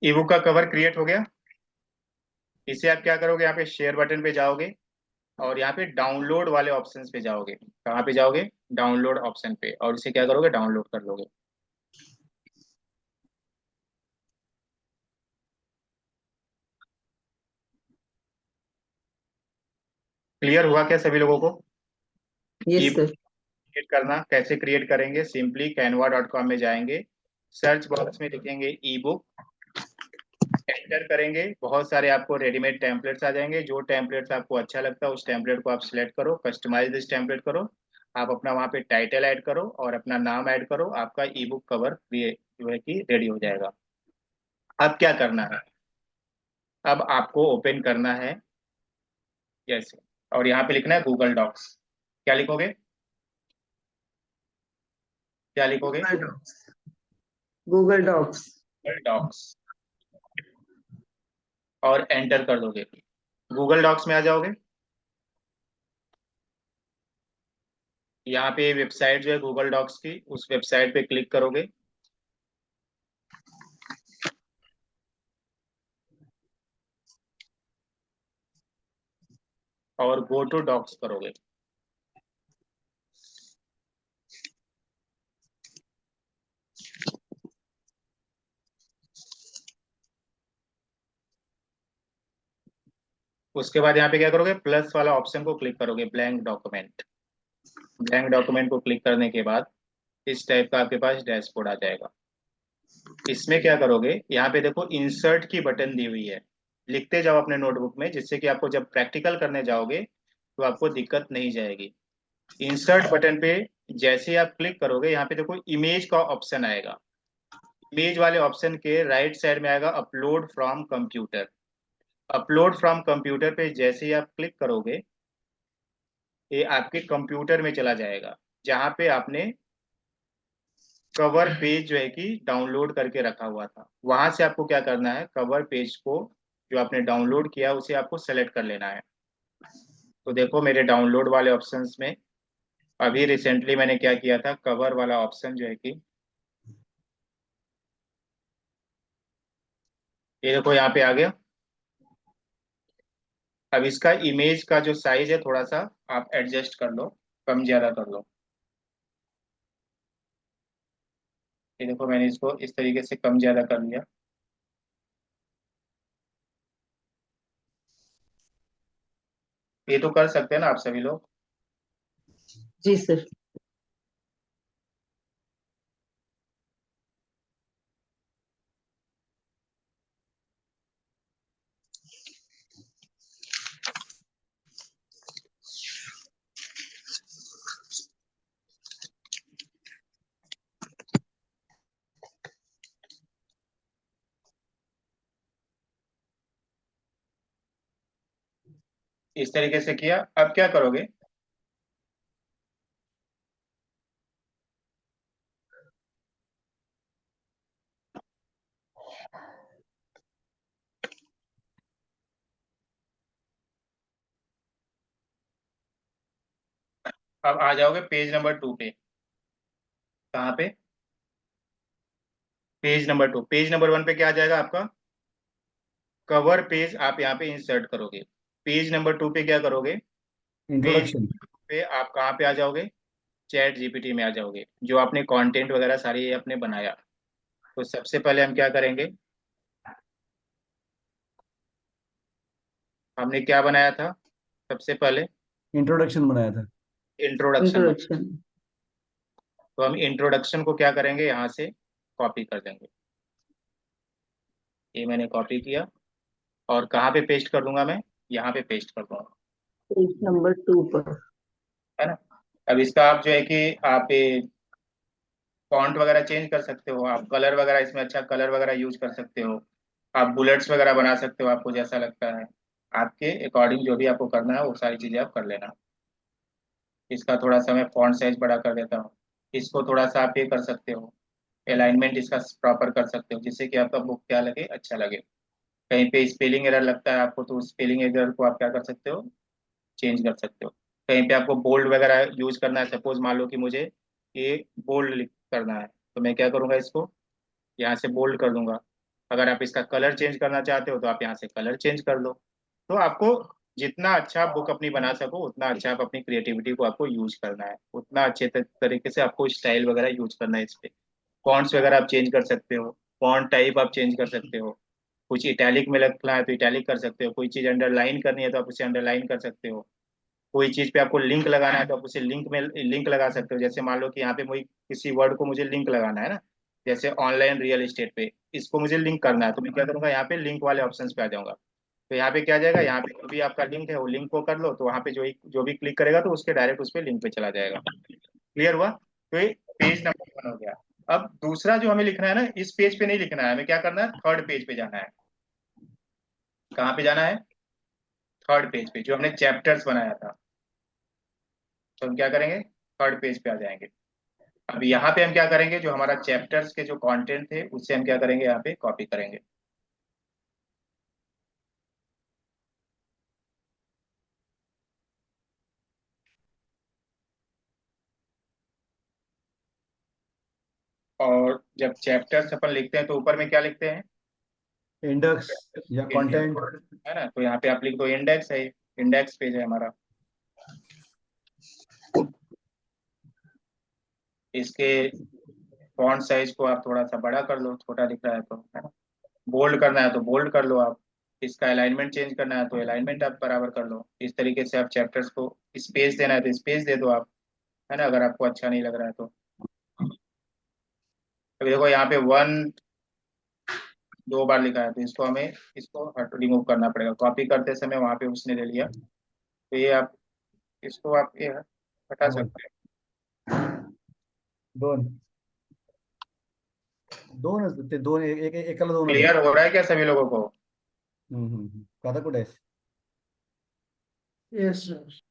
ईबुक का कवर क्रिएट हो गया। इसे आप क्या करोगे, यहाँ पे शेयर बटन पे जाओगे और यहाँ पे डाउनलोड वाले ऑप्शंस पे जाओगे। कहाँ पे जाओगे, डाउनलोड ऑप्शन पे, और इसे क्या करोगे, डाउनलोड कर लोगे। क्लियर हुआ क्या सभी लोगों को? ई यस बुक सर। क्रिएट करना कैसे क्रिएट करेंगे, सिंपली canva.com में जाएंगे, सर्च बॉक्स में लिखेंगे ई बुक, एंटर करेंगे, बहुत सारे आपको रेडीमेड टेम्पलेट्स आ जाएंगे। जो टेम्पलेट्स आपको अच्छा लगता है उस टेम्पलेट को आप सिलेक्ट करो, कस्टमाइज दिस टेम्पलेट करो, आप अपना वहाँ पे टाइटल ऐड करो और अपना नाम ऐड करो, आपका ई बुक कवर जो है कि रेडी हो जाएगा। अब क्या करना है, अब आपको ओपन करना है जैसे, और यहाँ पे लिखना है गूगल डॉक्स। क्या लिखोगे, क्या लिखोगे, Google Docs. Google Docs. Google Docs, और एंटर कर दोगे। गूगल डॉक्स में आ जाओगे, यहाँ पे वेबसाइट जो है गूगल डॉक्स की, उस वेबसाइट पे क्लिक करोगे और गो टू डॉक्स करोगे। उसके बाद यहाँ पे क्या करोगे, प्लस वाला ऑप्शन को क्लिक करोगे, ब्लैंक डॉक्यूमेंट। ब्लैंक डॉक्यूमेंट को क्लिक करने के बाद इस टाइप का आपके पास डैशबोर्ड आ जाएगा। इसमें क्या करोगे, यहाँ पे देखो इंसर्ट की बटन दी हुई है, लिखते जाओ अपने नोटबुक में, जिससे कि आपको जब प्रैक्टिकल करने जाओगे तो आपको दिक्कत नहीं जाएगी। इंसर्ट बटन पे जैसे ही आप क्लिक करोगे, यहाँ पे देखो इमेज का ऑप्शन आएगा। इमेज वाले ऑप्शन के राइट साइड में आएगा upload from computer. Upload from computer पे जैसे ही आप क्लिक करोगे, ये आपके कंप्यूटर में चला जाएगा, जहाँ पे आपने कवर पेज जो है कि डाउनलोड करके रखा हुआ था। वहां से आपको क्या करना है, कवर पेज को जो आपने डाउनलोड किया उसे आपको सेलेक्ट कर लेना है। तो देखो मेरे डाउनलोड वाले ऑप्शंस में अभी रिसेंटली मैंने क्या किया था, कवर वाला ऑप्शन जो है कि ये देखो यहाँ पे आ गया। अब इसका इमेज का जो साइज है थोड़ा सा आप एडजस्ट कर लो, कम ज्यादा कर लो। ये देखो मैंने इसको इस तरीके से कम ज्यादा कर लिया। ये तो कर सकते हैं ना आप सभी लोग। जी सर। इस तरीके से किया, अब क्या करोगे, अब आ जाओगे पेज नंबर 2 पे। कहाँ पे, पेज नंबर 2। पेज नंबर 1 पे क्या आ जाएगा आपका, कवर पेज आप यहाँ पे इंसर्ट करोगे। पेज नंबर 2 पे क्या करोगे, पेज इंट्रोडक्शन। पे आप कहाँ पे आ जाओगे, चैट जीपीटी में आ जाओगे, जो आपने कंटेंट वगैरह सारी ये आपने बनाया। तो सबसे पहले हम क्या करेंगे, हमने क्या बनाया था सबसे पहले, इंट्रोडक्शन बनाया था। इंट्रोडक्शन बना। इंट्रोडक्शन। तो हम इंट्रोडक्शन को क्या करेंगे, यहाँ से कॉपी कर देंगे। ये मैंने कॉपी किया और कहाँ पे पेस्ट कर दूंगा मैं, यहाँ पे पेस्ट कर दूंगा, पेज नंबर 2 पर। है ना। अब इसका आप जो है कि आप फॉन्ट वगैरह चेंज कर सकते हो, आप कलर वगैरह इसमें अच्छा कलर वगैरह यूज कर सकते हो, आप बुलेट्स वगैरह बना सकते हो, आपको जैसा लगता है आपके अकॉर्डिंग जो भी आपको करना है वो सारी चीजें आप कर लेना। इसका थोड़ा सा मैं फॉन्ट साइज बड़ा कर देता हूँ। इसको थोड़ा सा आप ये कर सकते हो, अलाइनमेंट इसका प्रॉपर कर सकते हो, जिससे कि आपका बुक क्या लगे, अच्छा लगे। कहीं पे स्पेलिंग एरर लगता है आपको, तो स्पेलिंग एरर को आप क्या कर सकते हो, चेंज कर सकते हो। कहीं पे आपको बोल्ड वगैरह यूज करना है, सपोज मान लो कि मुझे ये बोल्ड करना है, तो मैं क्या करूंगा, इसको यहाँ से बोल्ड कर दूंगा। अगर आप इसका कलर चेंज करना चाहते हो तो आप यहाँ से कलर चेंज कर लो। तो आपको जितना अच्छा बुक अपनी बना सको उतना अच्छा आप अपनी क्रिएटिविटी को आपको यूज करना है, उतना अच्छे तरीके से आपको स्टाइल वगैरह यूज करना है। इस पे फॉन्ट्स वगैरह आप चेंज कर सकते हो, फॉन्ट टाइप आप चेंज कर सकते हो। कुछ इटैलिक में लिखना है तो इटैलिक कर सकते हो, कोई चीज अंडरलाइन करनी है तो आप उसे अंडरलाइन कर सकते हो, कोई चीज पे आपको लिंक लगाना है तो आप उसे लिंक में लिंक लगा सकते हो। जैसे मान लो कि यहाँ पे मुझे किसी वर्ड को मुझे लिंक लगाना है ना, जैसे ऑनलाइन रियल एस्टेट पे इसको मुझे लिंक करना है, तो मैं क्या करूंगा, यहाँ पे लिंक वाले ऑप्शन पे आ जाऊंगा। तो यहाँ पे क्या आ जाएगा, यहाँ पे जो भी आपका लिंक है वो लिंक को कर लो, तो वहाँ पे जो भी क्लिक करेगा तो उसके डायरेक्ट उस पर लिंक पे चला जाएगा। क्लियर हुआ। तो ये पेज नंबर 1 हो गया। अब दूसरा जो हमें लिखना है ना, इस पेज पे नहीं लिखना है, हमें क्या करना है, थर्ड पेज पे जाना है। कहाँ पे जाना है, थर्ड पेज पे, जो हमने चैप्टर्स बनाया था। तो हम क्या करेंगे, थर्ड पेज पे आ जाएंगे। अब यहाँ पे हम क्या करेंगे, जो हमारा चैप्टर्स के जो कंटेंट थे उससे हम क्या करेंगे, यहाँ पे कॉपी करेंगे। और जब चैप्टर्स अपन लिखते हैं तो ऊपर में क्या लिखते हैं, इंडेक्स या कंटेंट। इंडेक्स, है ना। तो यहाँ पे आप लिख दो इंडेक्स है, इंडेक्स पेज है हमारा। इसके फॉन्ट साइज को आप थोड़ा सा बड़ा कर लो, छोटा दिख रहा है तो, है ना। बोल्ड करना है तो बोल्ड कर लो आप, इसका अलाइनमेंट चेंज करना है तो अलाइनमेंट आप बराबर कर लो। इस तरीके से आप चैप्टर्स को स्पेस देना है तो स्पेस दे दो आप, है ना, अगर आपको अच्छा नहीं लग रहा है तो। अभी देखो यहाँ पे 1 2 बार लिखा है, तो इसको हमें इसको हट रिमूव करना पड़ेगा। कॉपी करते समय वहां पे उसने ले लिया, तो ये आप इसको आप ये हटा सकते दोन दोनच ते दोन एकाला हो। दोनच क्लियर आहेत. हो रहा है क्या सभी लोगों को? आता कुठे आहेस? Yes sir.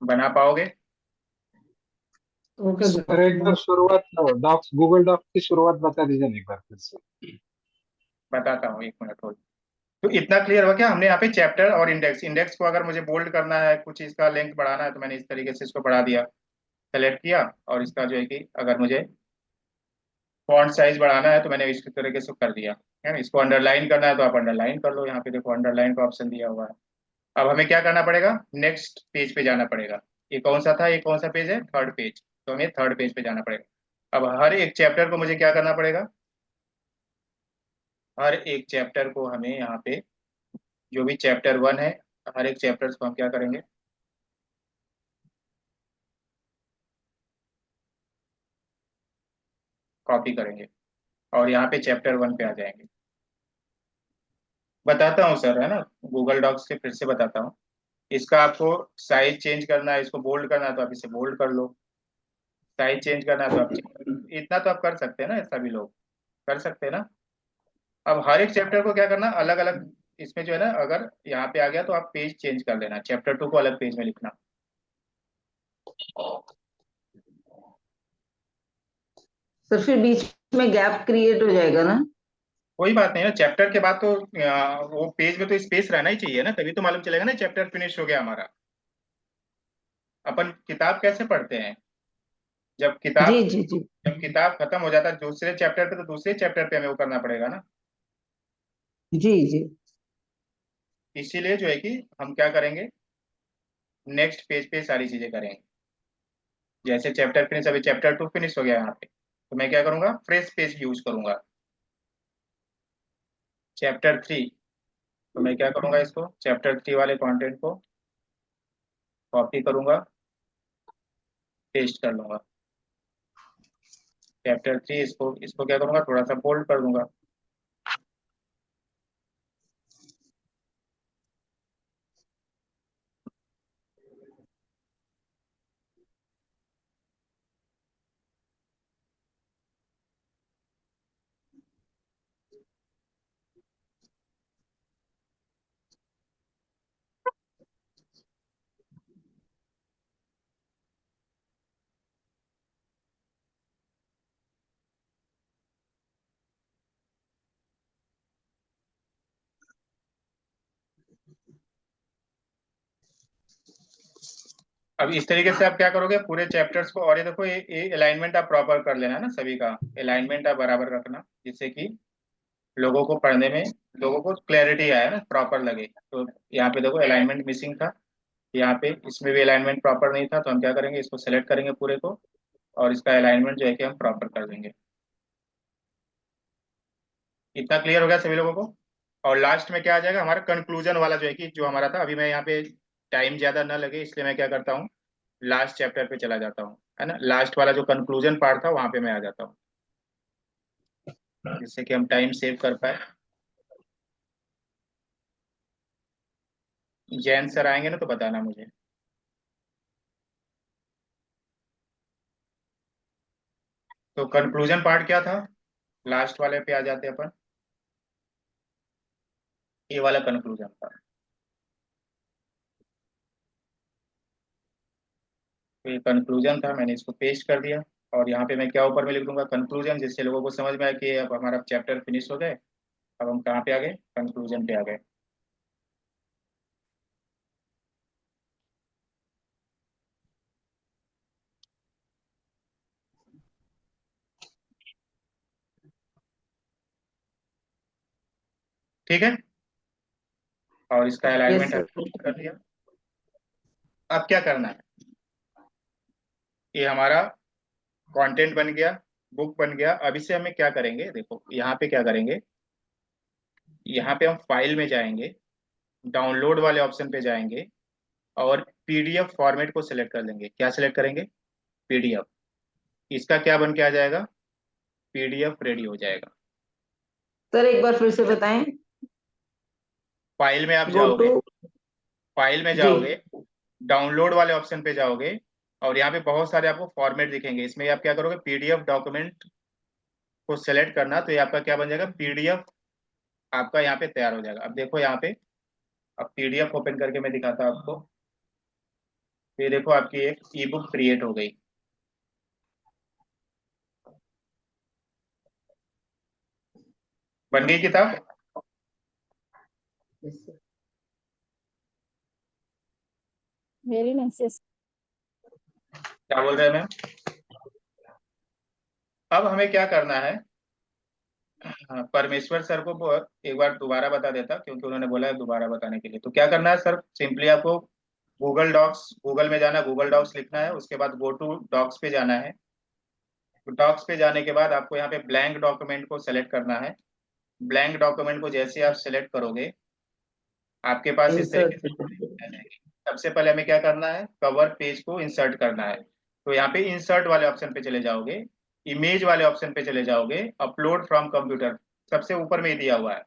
बना पाओगे? ओके सर, एक बार शुरुआत डॉक्स गूगल डॉक्स की शुरुआत बता दीजिए ना एक बार फिर से. बताता हूँ, 1 मिनट होल्ड। तो इतना क्लियर हुआ क्या? हमने यहाँ पे चैप्टर और इंडेक्स, इंडेक्स को अगर मुझे बोल्ड करना है, कुछ इसका लेंथ बढ़ाना है, तो मैंने इस तरीके से इसको बढ़ा दिया, सेलेक्ट किया। और इसका जो है कि अगर मुझे फॉन्ट साइज बढ़ाना है, तो मैंने इस तरीके से कर दिया, है ना। इसको अंडरलाइन करना है तो आप अंडरलाइन कर लो, यहाँ पे देखो अंडरलाइन का ऑप्शन दिया हुआ है। अब हमें क्या करना पड़ेगा? नेक्स्ट पेज पे जाना पड़ेगा। ये कौन सा था, ये कौन सा पेज है? Third page. तो हमें थर्ड पेज पे जाना पड़ेगा। अब हर एक चैप्टर को मुझे क्या करना पड़ेगा? हर एक चैप्टर को हमें यहाँ पे, जो भी चैप्टर 1 है, हर एक चैप्टर को हम क्या करेंगे? कॉपी करेंगे और यहाँ पे चैप्टर 1 पे आ जाएंगे। बताता हूँ सर, है ना, गूगल डॉक्स से फिर से बताता हूँ। इसका आपको साइज चेंज करना है, इसको बोल्ड करना है तो आप इसे बोल्ड कर लो, साइज चेंज करना है तो आप इतना तो आप कर सकते हैं ना, सभी लोग कर सकते हैं ना। अब हर एक चैप्टर को क्या करना, अलग अलग इसमें जो है ना, अगर यहाँ पे आ गया तो आप पेज चेंज कर लेना, चैप्टर 2 को अलग पेज में लिखना। सर फिर बीच में गैप क्रिएट हो जाएगा ना? कोई बात नहीं ना, चैप्टर के बाद तो वो पेज में तो स्पेस रहना ही चाहिए ना, तभी तो मालूम चलेगा ना चैप्टर फिनिश हो गया हमारा। अपन किताब कैसे पढ़ते हैं? जब जी किताब जी जी जब किताब खत्म हो जाता है दूसरे चैप्टर पे, तो दूसरे चैप्टर पे हमें वो करना पड़ेगा ना। जी जी। इसीलिए जो है कि हम क्या करेंगे, नेक्स्ट पेज पे सारी चीजें करेंगे। जैसे चैप्टर फिनिश, अभी चैप्टर 2 फिनिश हो गया यहाँ पे, तो मैं क्या करूंगा? फ्रेश पेज यूज करूंगा। चैप्टर 3, तो मैं क्या करूंगा? इसको चैप्टर 3 वाले कंटेंट को कॉपी करूंगा, पेस्ट कर लूंगा। चैप्टर 3, इसको इसको क्या करूंगा? थोड़ा सा बोल्ड कर दूंगा। अब इस तरीके से आप क्या करोगे पूरे चैप्टर्स को, और ये देखो ये अलाइनमेंट आप प्रॉपर कर लेना ना, सभी का अलाइनमेंट आप बराबर रखना, जिससे कि लोगों को पढ़ने में, लोगों को क्लैरिटी आए ना, प्रॉपर लगे। तो यहाँ पे देखो अलाइनमेंट मिसिंग था, यहाँ पे इसमें भी अलाइनमेंट प्रॉपर नहीं था, तो हम क्या करेंगे? इसको सेलेक्ट करेंगे पूरे को, और इसका अलाइनमेंट जो है कि हम प्रॉपर कर देंगे। इतना क्लियर हो गया सभी लोगों को? और लास्ट में क्या आ जाएगा हमारा? कंक्लूजन वाला जो है कि जो हमारा था, अभी मैं यहाँ पे टाइम ज्यादा ना लगे इसलिए मैं क्या करता हूँ, लास्ट चैप्टर पे चला जाता हूँ, है ना। लास्ट वाला जो कंक्लूजन पार्ट था वहां पे मैं आ जाता हूँ, जिससे कि हम टाइम सेव कर पाए। जैन सर आएंगे ना तो बताना मुझे। तो कंक्लूजन पार्ट क्या था? लास्ट वाले पे आ जाते अपन, ये वाला कंक्लूजन था। तो ये कंक्लूजन था, मैंने इसको पेस्ट कर दिया। और यहाँ पे मैं क्या ऊपर में लिख दूंगा? कंक्लूजन, जिससे लोगों को समझ में आए कि अब हमारा चैप्टर फिनिश हो गए। अब हम कहाँ पे आ गए? कंक्लूजन पे आ गए। ठीक है, और इसका यस अलाइनमेंट सर। कर दिया। अब क्या करना है? ये हमारा कंटेंट बन गया, बुक बन गया। अब इसे हमें क्या करेंगे? देखो यहाँ पे क्या करेंगे, यहाँ पे हम फाइल में जाएंगे, डाउनलोड वाले ऑप्शन पे जाएंगे, और पीडीएफ फॉर्मेट को सिलेक्ट कर लेंगे। क्या सिलेक्ट करेंगे? पीडीएफ। इसका क्या बन के आ जाएगा? पीडीएफ रेडी हो जाएगा। सर एक बार फिर से बताएं। फाइल में आप गो जाओगे, टू। फाइल में जी। जाओगे, डाउनलोड वाले ऑप्शन पे जाओगे, और यहाँ पे बहुत सारे आपको फॉर्मेट दिखेंगे। इसमें आप क्या करोगे, पीडीएफ डॉक्यूमेंट को सेलेक्ट करना, तो ये आपका क्या बन जाएगा, पीडीएफ आपका यहाँ पे तैयार हो जाएगा। अब देखो यहाँ पे, अब पीडीएफ ओपन करके मैं दिखाता हूँ आपको। ये देखो आपकी एक ई बुक क्रिएट हो गई। बन गई किताब। Very nice. क्या बोल रहे हैं मैम। अब हमें क्या करना है, हाँ, परमेश्वर सर को एक बार दोबारा बता देता, क्योंकि उन्होंने बोला है दोबारा बताने के लिए। तो क्या करना है सर, सिंपली आपको गूगल डॉक्स, गूगल में जाना है, गूगल डॉक्स लिखना है, उसके बाद गो टू डॉक्स पे जाना है। तो डॉक्स पे जाने के बाद आपको यहाँ पे ब्लैंक डॉक्यूमेंट को सेलेक्ट करना है। ब्लैंक डॉक्यूमेंट को जैसे आप सेलेक्ट करोगे, आपके पास इस तरीके से आ जाएगी। सबसे पहले हमें क्या करना है, कवर पेज को इंसर्ट करना है। तो यहाँ पे इंसर्ट वाले ऑप्शन पे चले जाओगे, इमेज वाले ऑप्शन पे चले जाओगे, अपलोड फ्रॉम कंप्यूटर सबसे ऊपर में ही दिया हुआ है।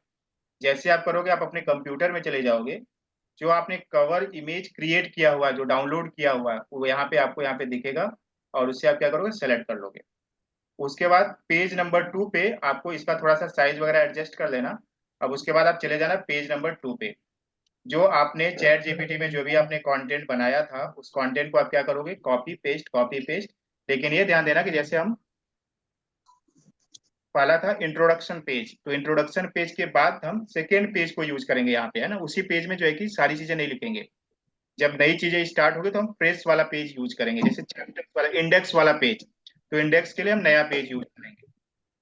जैसे आप करोगे, आप अपने कंप्यूटर में चले जाओगे, जो आपने कवर इमेज क्रिएट किया हुआ है, जो डाउनलोड किया हुआ है, वो यहाँ पे आपको यहाँ पे दिखेगा, और उससे आप क्या करोगे, सेलेक्ट कर लोगे। उसके बाद पेज नंबर 2 पे आपको इसका थोड़ा सा साइज वगैरह एडजस्ट कर लेना। अब उसके बाद आप चले जाना पेज नंबर 2 पे, जो आपने चैट जीपीटी में जो भी आपने कंटेंट बनाया था, उस कंटेंट को आप क्या करोगे, कॉपी पेस्ट, कॉपी पेस्ट। लेकिन ये ध्यान देना कि जैसे हम पहला था इंट्रोडक्शन पेज, तो इंट्रोडक्शन पेज के बाद हम सेकेंड पेज को यूज करेंगे यहाँ पे, है ना। उसी पेज में जो है कि सारी चीजें नहीं लिखेंगे। जब नई चीजें स्टार्ट होगी तो हम फ्रेश वाला पेज यूज करेंगे, जैसे चैप्टर वाला, इंडेक्स वाला पेज। तो इंडेक्स के लिए हम नया पेज यूज करेंगे।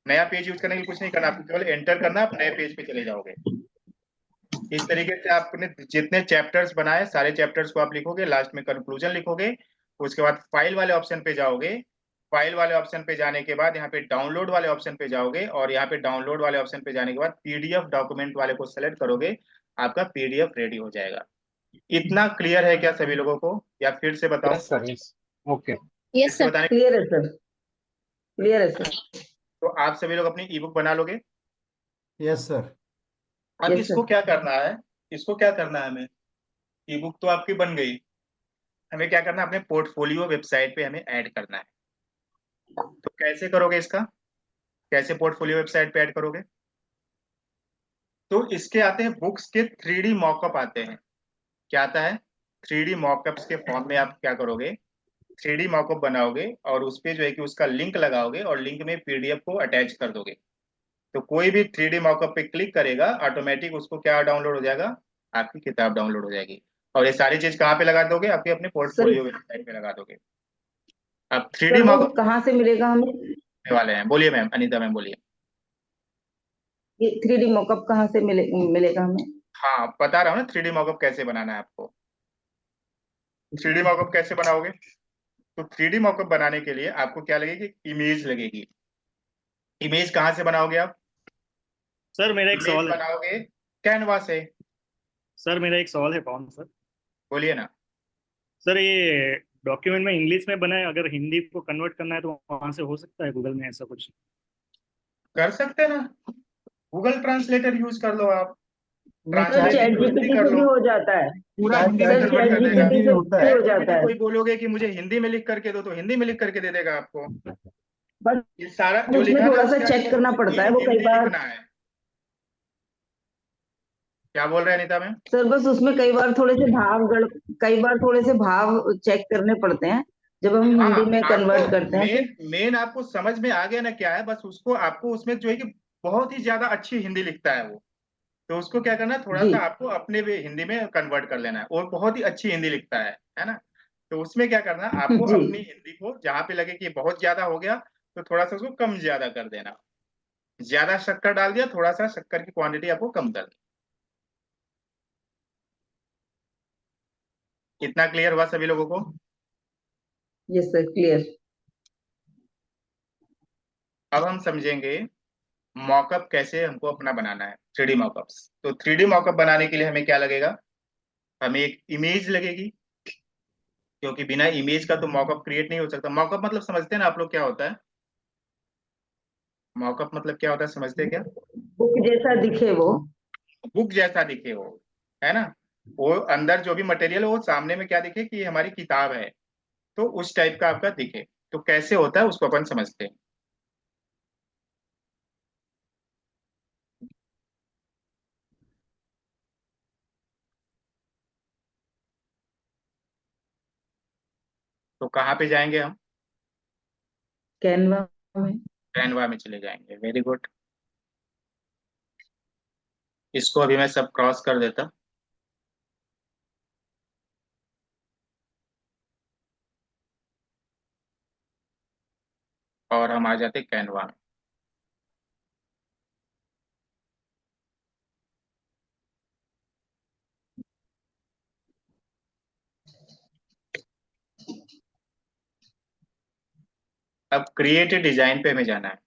नया पेज यूज करने के लिए कुछ नहीं करना, आपको केवल एंटर करना, आप नए पेज पे चले जाओगे। इस तरीके से आपने जितने चैप्टर्स बनाए, सारे चैप्टर्स को आप लिखोगे, लास्ट में कंक्लूजन लिखोगे। उसके बाद फाइल वाले ऑप्शन पे जाओगे, फाइल वाले ऑप्शन पे जाने के बाद यहाँ पे डाउनलोड वाले ऑप्शन पे जाओगे, और यहाँ पे डाउनलोड वाले ऑप्शन पे जाने के बाद पीडीएफ डॉक्यूमेंट वाले को सेलेक्ट करोगे, आपका पीडीएफ रेडी हो जाएगा। इतना क्लियर है क्या सभी लोगों को, या फिर से बताऊं। Yes sir, yes. ओके। फिर यस से सर। बताने। क्लियर है सर, क्लियर है सर। तो आप सभी लोग अपनी ई बुक बना लोगे। Yes sir. अब यस इसको सर। क्या करना है, इसको क्या करना है हमें, ई बुक तो आपकी बन गई, हमें क्या करना है, अपने पोर्टफोलियो वेबसाइट पे हमें ऐड करना है। तो कैसे करोगे इसका, कैसे पोर्टफोलियो वेबसाइट पे ऐड करोगे। तो इसके आते हैं बुक्स के 3D मॉकअप आते हैं। क्या आता है, 3D मॉकअप्स के फॉर्म में आप क्या करोगे, 3D मॉकअप बनाओगे, और उस पे जो है कि उसका लिंक लगाओगे, और लिंक में पीडीएफ को अटैच कर दोगे। तो कोई भी 3D मॉकअप पे क्लिक करेगा, ऑटोमेटिक उसको क्या डाउनलोड हो जाएगा, आपकी किताब डाउनलोड हो जाएगी। और ये सारी चीज कहाँ पे लगा दोगे, आपके अपने सर, पोर्टफोलियो वेबसाइट पे लगा दोगे। अब 3D सर वो मॉकअप कहाँ से मिलेगा हमें? वाले हैं, बोलिए मैम, अनीता मैम बोलिए। ये 3D मॉकअप कहाँ से मिलेगा हमें? हाँ बता रहा हूँ ना, 3D मॉकअप कैसे बनाना है आपको। 3D मॉकअप कैसे बनाओगे, तो 3D मॉकअप बनाने के लिए आपको क्या लगेगी, इमेज लगेगी। इमेज कहाँ से बनाओगे आप, सर मेरा एक इमेज सवाल है। बनाओगे कैनवा से। सर मेरा एक सवाल है पवन सर। बोलिए ना। सर ये डॉक्यूमेंट में इंग्लिश में बना है, अगर हिंदी को कन्वर्ट करना है तो वहां से हो सकता है गूगल में ऐसा कुछ? कर सकते हैं ना, गूगल ट्रांसलेटर यूज कर लो आप, नहीं, सर चैट ट्रांसलेट चैट को हिंदी जीपीटी कर से लो, भी हो जाता है। पूरा चैट हिंदी में सर कन्वर्ट चैट कर जीपीटी देगा। हिंदी जीपीटी में से होता भी है। हो चैट जाता जीपीटी है। कोई बोलोगे कि मुझे हिंदी में लिख करके दो, तो हिंदी में लिख करके दे देगा आपको। बस ये सारा जो उसमें लिखा ना, थोड़ा सा उसके आगे चेक बस करना पड़ता है, इन वो कई हिंदी बार। लिखना है। क्या बोल रहे हैं अनीता मैम। सर बस उसमें कई बार थोड़े से भाव चेक करने पड़ते हैं जब हम हाँ, हिंदी में आपको कन्वर्ट करते हैं तो। मेन मेन आपको समझ में आ गया ना क्या है, बस उसको आपको उसमें जो है कि बहुत ही ज्यादा अच्छी हिंदी लिखता है वो। तो उसको क्या करना है, थोड़ा जी सा आपको अपने भी हिंदी में कन्वर्ट कर लेना है, और बहुत ही अच्छी हिंदी लिखता है ना। तो उसमें क्या करना है, आपको जी। अपनी हिंदी को जहां पे लगे कि बहुत ज्यादा हो गया, तो थोड़ा सा उसको कम ज्यादा कर देना। ज्यादा शक्कर डाल दिया, थोड़ा सा शक्कर की क्वांटिटी आपको कम कर दी। इतना क्लियर हुआ सभी लोगों को। Yes sir, clear. अब हम समझेंगे मॉकअप कैसे हमको अपना बनाना है, 3D मॉकअप्स। तो 3D मॉकअप बनाने के लिए हमें क्या लगेगा, हमें एक इमेज लगेगी, क्योंकि बिना इमेज का तो मॉकअप क्रिएट नहीं हो सकता। मॉकअप मतलब समझते हैं ना आप लोग क्या होता है, मॉकअप मतलब क्या होता है, समझते हैं क्या। बुक जैसा दिखे वो। बुक जैसा दिखे वो, है ना, वो अंदर जो भी मटेरियल है वो सामने में क्या दिखे कि ये हमारी किताब है, तो उस टाइप का आपका दिखे। तो कैसे होता है उसको अपन समझते हैं। तो कहाँ पे जाएंगे हम? कैनवा में। कैनवा में चले जाएंगे, वेरी गुड। इसको अभी मैं सब क्रॉस कर देता, और हम आ जाते कैनवा में। अब क्रिएट डिजाइन पे हमें जाना है।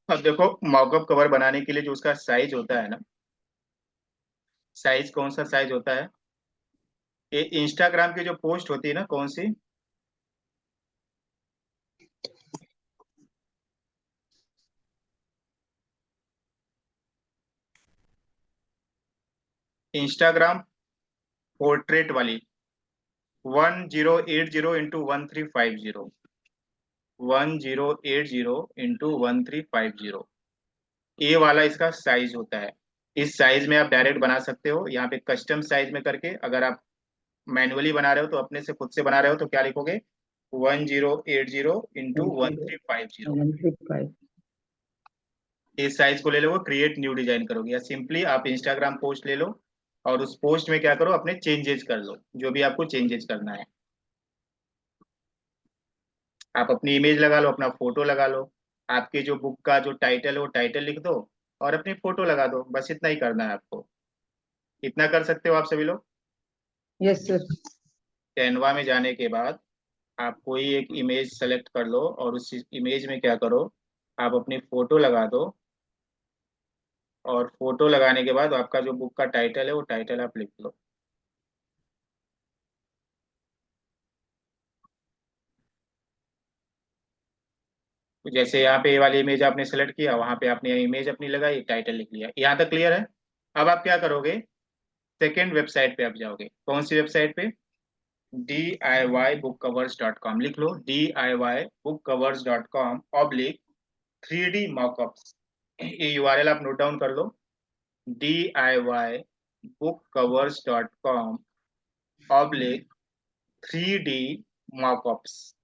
अब देखो, मॉकअप कवर बनाने के लिए जो उसका साइज होता है ना, साइज कौन सा साइज होता है? ये इंस्टाग्राम की जो पोस्ट होती है ना, कौन सी, इंस्टाग्राम पोर्ट्रेट वाली, 1080 इंटू 1350, 1080 इंटू 1350, ये वाला इसका साइज होता है। इस साइज में आप डायरेक्ट बना सकते हो, यहाँ पे कस्टम साइज में करके। अगर आप मैनुअली बना रहे हो तो अपने से खुद से बना रहे हो तो क्या लिखोगे, 1080 इंटू 1350, 135। इस साइज को ले लो, क्रिएट न्यू डिजाइन करोगे, या सिंपली आप इंस्टाग्राम पोस्ट ले लो और उस पोस्ट में क्या करो, अपने चेंजेस कर लो, जो भी आपको चेंजेस करना है। आप अपनी इमेज लगा लो, अपना फोटो लगा लो, आपके जो बुक का जो टाइटल है वो टाइटल लिख दो, और अपनी फोटो लगा दो, बस इतना ही करना है आपको। इतना कर सकते हो आप सभी लोग। Yes sir. कैनवा में जाने के बाद आप कोई एक इमेज सेलेक्ट कर लो, और उस इमेज में क्या करो, आप अपनी फोटो लगा दो, और फोटो लगाने के बाद आपका जो बुक का टाइटल है वो टाइटल आप लिख लो। तो जैसे यहाँ पे ये वाली इमेज आपने सेलेक्ट किया, वहां पे आपने इमेज अपनी लगाई, टाइटल लिख लिया, यहाँ तक क्लियर है। अब आप क्या करोगे, सेकेंड वेबसाइट पे आप जाओगे। कौन सी वेबसाइट पे? DIYBookCovers.com लिख लो, DIYBookCovers.com/3D mockups। ये URL आप नोट डाउन कर लो, DIYBookCovers.com/3D mockups।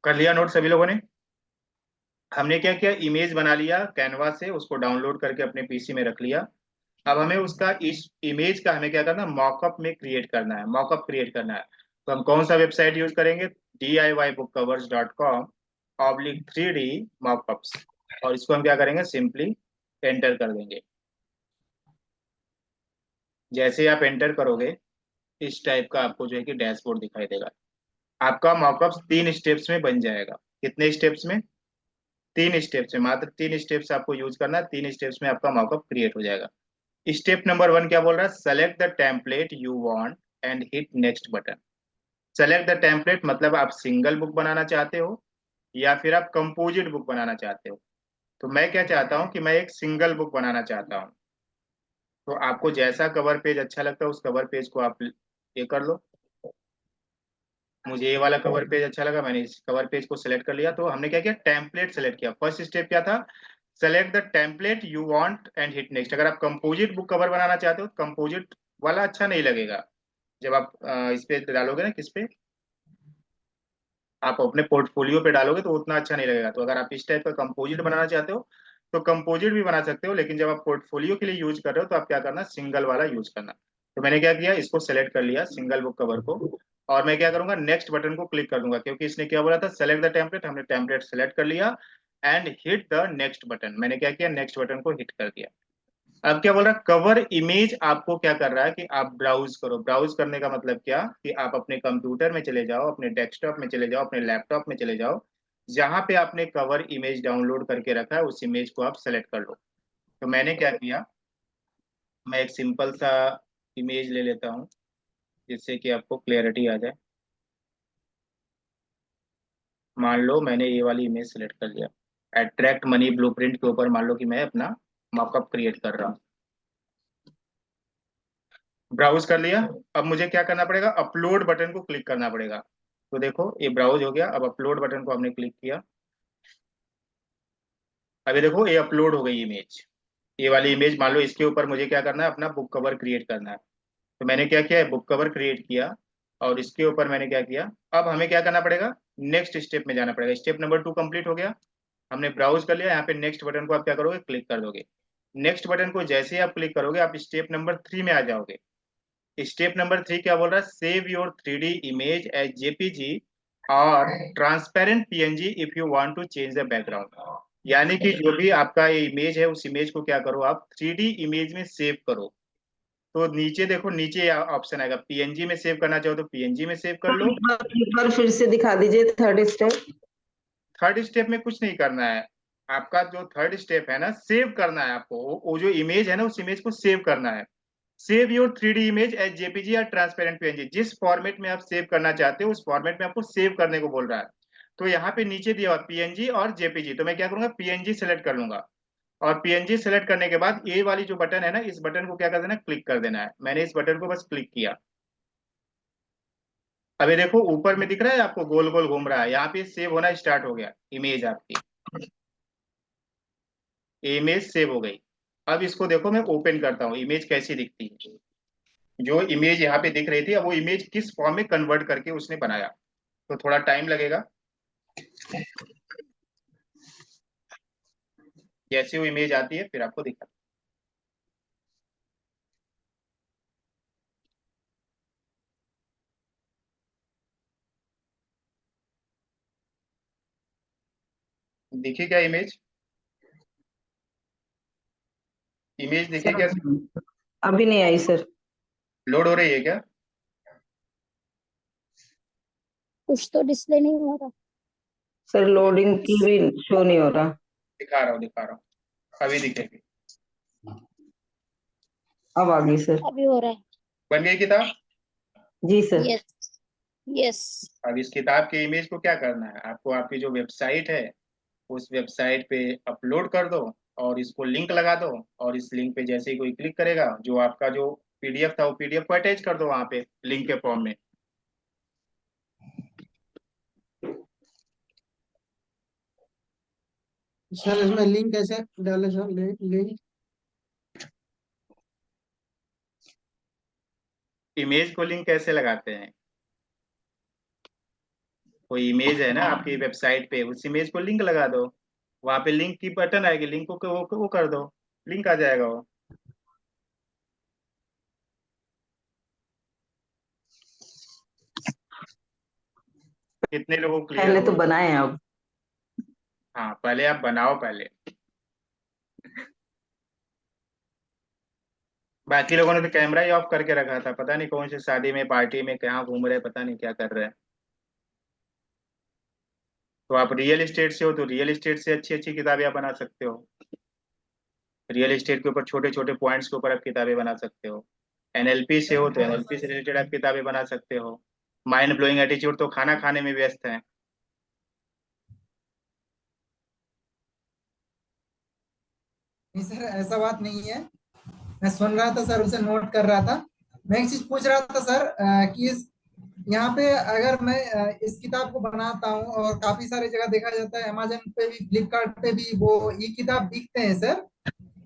कर लिया नोट सभी लोगों ने? हमने क्या किया, इमेज बना लिया कैनवा से, उसको डाउनलोड करके अपने पीसी में रख लिया। अब हमें उसका, इस इमेज का हमें क्या करना है, मॉकअप में क्रिएट करना है, मॉकअप क्रिएट करना है। तो हम कौन सा वेबसाइट यूज करेंगे, DIYBookCovers.com/3D mockups, और इसको हम क्या करेंगे, सिंपली एंटर कर देंगे। जैसे आप एंटर करोगे, इस टाइप का आपको जो है कि डैशबोर्ड दिखाई देगा। आपका मॉकअप 3 स्टेप्स में बन जाएगा। कितने स्टेप्स में? 3 स्टेप्स में, मात्र 3 स्टेप्स आपको यूज करना है, 3 स्टेप्स में आपका मॉकअप क्रिएट हो जाएगा। स्टेप नंबर 1 क्या बोल रहा है, select the template you want and hit next button. Select the template मतलब आप सिंगल बुक बनाना चाहते हो या फिर आप कंपोजिट बुक बनाना चाहते हो। तो मैं क्या चाहता हूं कि मैं एक सिंगल बुक बनाना चाहता हूं। तो आपको जैसा कवर पेज अच्छा लगता है उस कवर पेज को आप ये कर लो। मुझे ये वाला कवर पेज अच्छा लगा, मैंने इस कवर पेज को सिलेक्ट कर लिया। तो हमने क्या किया, टेम्पलेट सेलेक्ट किया। फर्स्ट स्टेप क्या था, select the template you want and hit next. अगर आप कंपोजिट बुक कवर बनाना चाहते हो तो कंपोजिट वाला अच्छा नहीं लगेगा। जब आप इस पे डालोगे ना, किस पे, आप अपने पोर्टफोलियो पे डालोगे तो उतना अच्छा नहीं लगेगा। तो अगर आप इस टाइप का कंपोजिट बनाना चाहते हो तो कंपोजिट भी बना सकते हो, लेकिन जब आप पोर्टफोलियो के लिए यूज कर रहे हो तो आप क्या करना, सिंगल वाला यूज करना। तो मैंने क्या किया, इसको सेलेक्ट कर लिया सिंगल बुक कवर को, और मैं क्या करूंगा, नेक्स्ट बटन को क्लिक कर दूंगा, क्योंकि इसने क्या बोला था, सेलेक्ट द टेम्पलेट। हमने टेम्पलेट सेलेक्ट कर लिया and hit the next button. मैंने क्या किया, नेक्स्ट बटन को हिट कर दिया। अब क्या बोल रहा है, कवर इमेज आपको क्या कर रहा है कि आप ब्राउज करो। ब्राउज करने का मतलब क्या, कि आप अपने कंप्यूटर में चले जाओ, अपने डेस्कटॉप में चले जाओ, अपने लैपटॉप में चले जाओ, जहां पे आपने कवर इमेज डाउनलोड करके रखा है उस इमेज को आप सेलेक्ट कर लो। तो मैंने क्या किया, मैं एक सिंपल सा इमेज ले लेता हूँ, जिससे कि आपको क्लियरिटी आ जाए। मान लो मैंने ये वाली इमेज सेलेक्ट कर लिया, अट्रैक्ट मनी ब्लूप्रिंट के ऊपर मान लो कि मैं अपना मॉकअप क्रिएट कर रहा हूँ। ब्राउज कर लिया, अब मुझे क्या करना पड़ेगा, अपलोड बटन को क्लिक करना पड़ेगा। तो देखो ये ब्राउज हो गया, अब अपलोड बटन को हमने क्लिक किया, अभी देखो ये अपलोड हो गई इमेज। ये वाली इमेज मान लो इसके ऊपर मुझे क्या करना है, अपना बुक कवर क्रिएट करना है। तो मैंने क्या किया है, बुक कवर क्रिएट किया और इसके ऊपर मैंने क्या किया, अब हमें क्या करना पड़ेगा, नेक्स्ट स्टेप में जाना पड़ेगा। स्टेप नंबर 2 कंप्लीट हो गया, हमने ब्राउज कर लिया। यहाँ पे नेक्स्ट बटन को आप क्या करोगे, क्लिक कर दोगे। नेक्स्ट बटन को जैसे ही आप क्लिक करोगे आप स्टेप नंबर 3 में आ जाओगे। स्टेप नंबर 3 क्या बोल रहा है, save your 3D image as JPG और transparent PNG if you want to change the background. यानी कि जो भी आपका ये इमेज है उस इमेज को क्या करो, आप 3D इमेज में सेव करो। तो नीचे देखो, नीचे ऑप्शन आएगा, पीएनजी में सेव करना चाहो तो पीएनजी में सेव कर लो। एक बार फिर से दिखा दीजिए थर्ड स्टेप। थर्ड स्टेप में कुछ नहीं करना है, आपका जो थर्ड स्टेप है ना, सेव करना है आपको। वो जो इमेज है ना उस इमेज को सेव करना है। Save your 3D image as JPG या ट्रांसपेरेंट पीएनजी, जिस फॉर्मेट में आप सेव करना चाहते हो उस फॉर्मेट में आपको सेव करने को बोल रहा है। तो यहाँ पे नीचे दिया हुआ पीएनजी और जेपीजी, तो मैं क्या करूंगा, पीएनजी सेलेक्ट कर लूंगा। और पीएनजी सेलेक्ट करने के बाद ये वाली जो बटन है ना, इस बटन को क्या कर देना, क्लिक कर देना है। मैंने इस बटन को बस क्लिक किया, अभी देखो ऊपर में दिख रहा है आपको, गोल गोल घूम रहा है, यहाँ पे सेव होना स्टार्ट हो गया इमेज आपकी। इमेज सेव हो गई। अब इसको देखो मैं ओपन करता हूँ, इमेज कैसी दिखती है। जो इमेज यहाँ पे दिख रही थी, अब वो इमेज किस फॉर्म में कन्वर्ट करके उसने बनाया, तो थोड़ा टाइम लगेगा। जैसे वो इमेज आती है फिर आपको दिखा। दिखी क्या इमेज, इमेज दिखी क्या, अभी नहीं आई सर। लोड हो रही है क्या? कुछ तो डिस्प्ले नहीं हो रहा। सर लोडिंग की भी शो नहीं हो रहा। दिखा रहा हूँ, अभी दिखेगी। अब आ गई सर। अभी हो रहा है। बन गई किताब। जी सर। Yes yes. अब इस किताब के इमेज को क्या करना है आपको, आपकी जो वेबसाइट है उस वेबसाइट पे अपलोड कर दो और इसको लिंक लगा दो। और इस लिंक पे जैसे ही कोई क्लिक करेगा, जो आपका जो पीडीएफ था वो पीडीएफ को अटैच कर दो वहां पे लिंक के फॉर्म में। सर इसमें लिंक कैसे डाले सर, लिंक इमेज को लिंक कैसे लगाते हैं, कोई इमेज है ना आपकी वेबसाइट पे, उस इमेज को लिंक लगा दो, वहां पे लिंक की बटन आएगी, लिंक को वो कर दो, लिंक आ जाएगा वो। कितने लोगों को क्लियर पहले तो हो? बनाए हैं अब। हाँ पहले आप बनाओ पहले, बाकी लोगों ने तो कैमरा ही ऑफ करके रखा था, पता नहीं कौन सी शादी में पार्टी में कहाँ घूम रहे, पता नहीं क्या कर रहे हैं। तो आप रियल एस्टेट से हो तो रियल एस्टेट से अच्छी अच्छी किताबें आप बना सकते हो। रियल एस्टेट के ऊपर छोटे छोटे पॉइंट्स के ऊपर आप किताबें बना सकते हो। एनएलपी से हो तो एनएलपी से रिलेटेड आप किताबें बना सकते हो। माइंड ब्लोइंग एटीट्यूड तो खाना खाने में व्यस्त है। नहीं सर, ऐसा बात नहीं है। मैं सुन रहा था सर, उसे नोट कर रहा था। मैं एक चीज पूछ रहा था सर, कि यहाँ पे अगर मैं इस किताब को बनाता हूँ, और काफी सारी जगह देखा जाता है, अमेजन पे भी, फ्लिपकार्ट पे भी वो ई किताब बिकते हैं सर।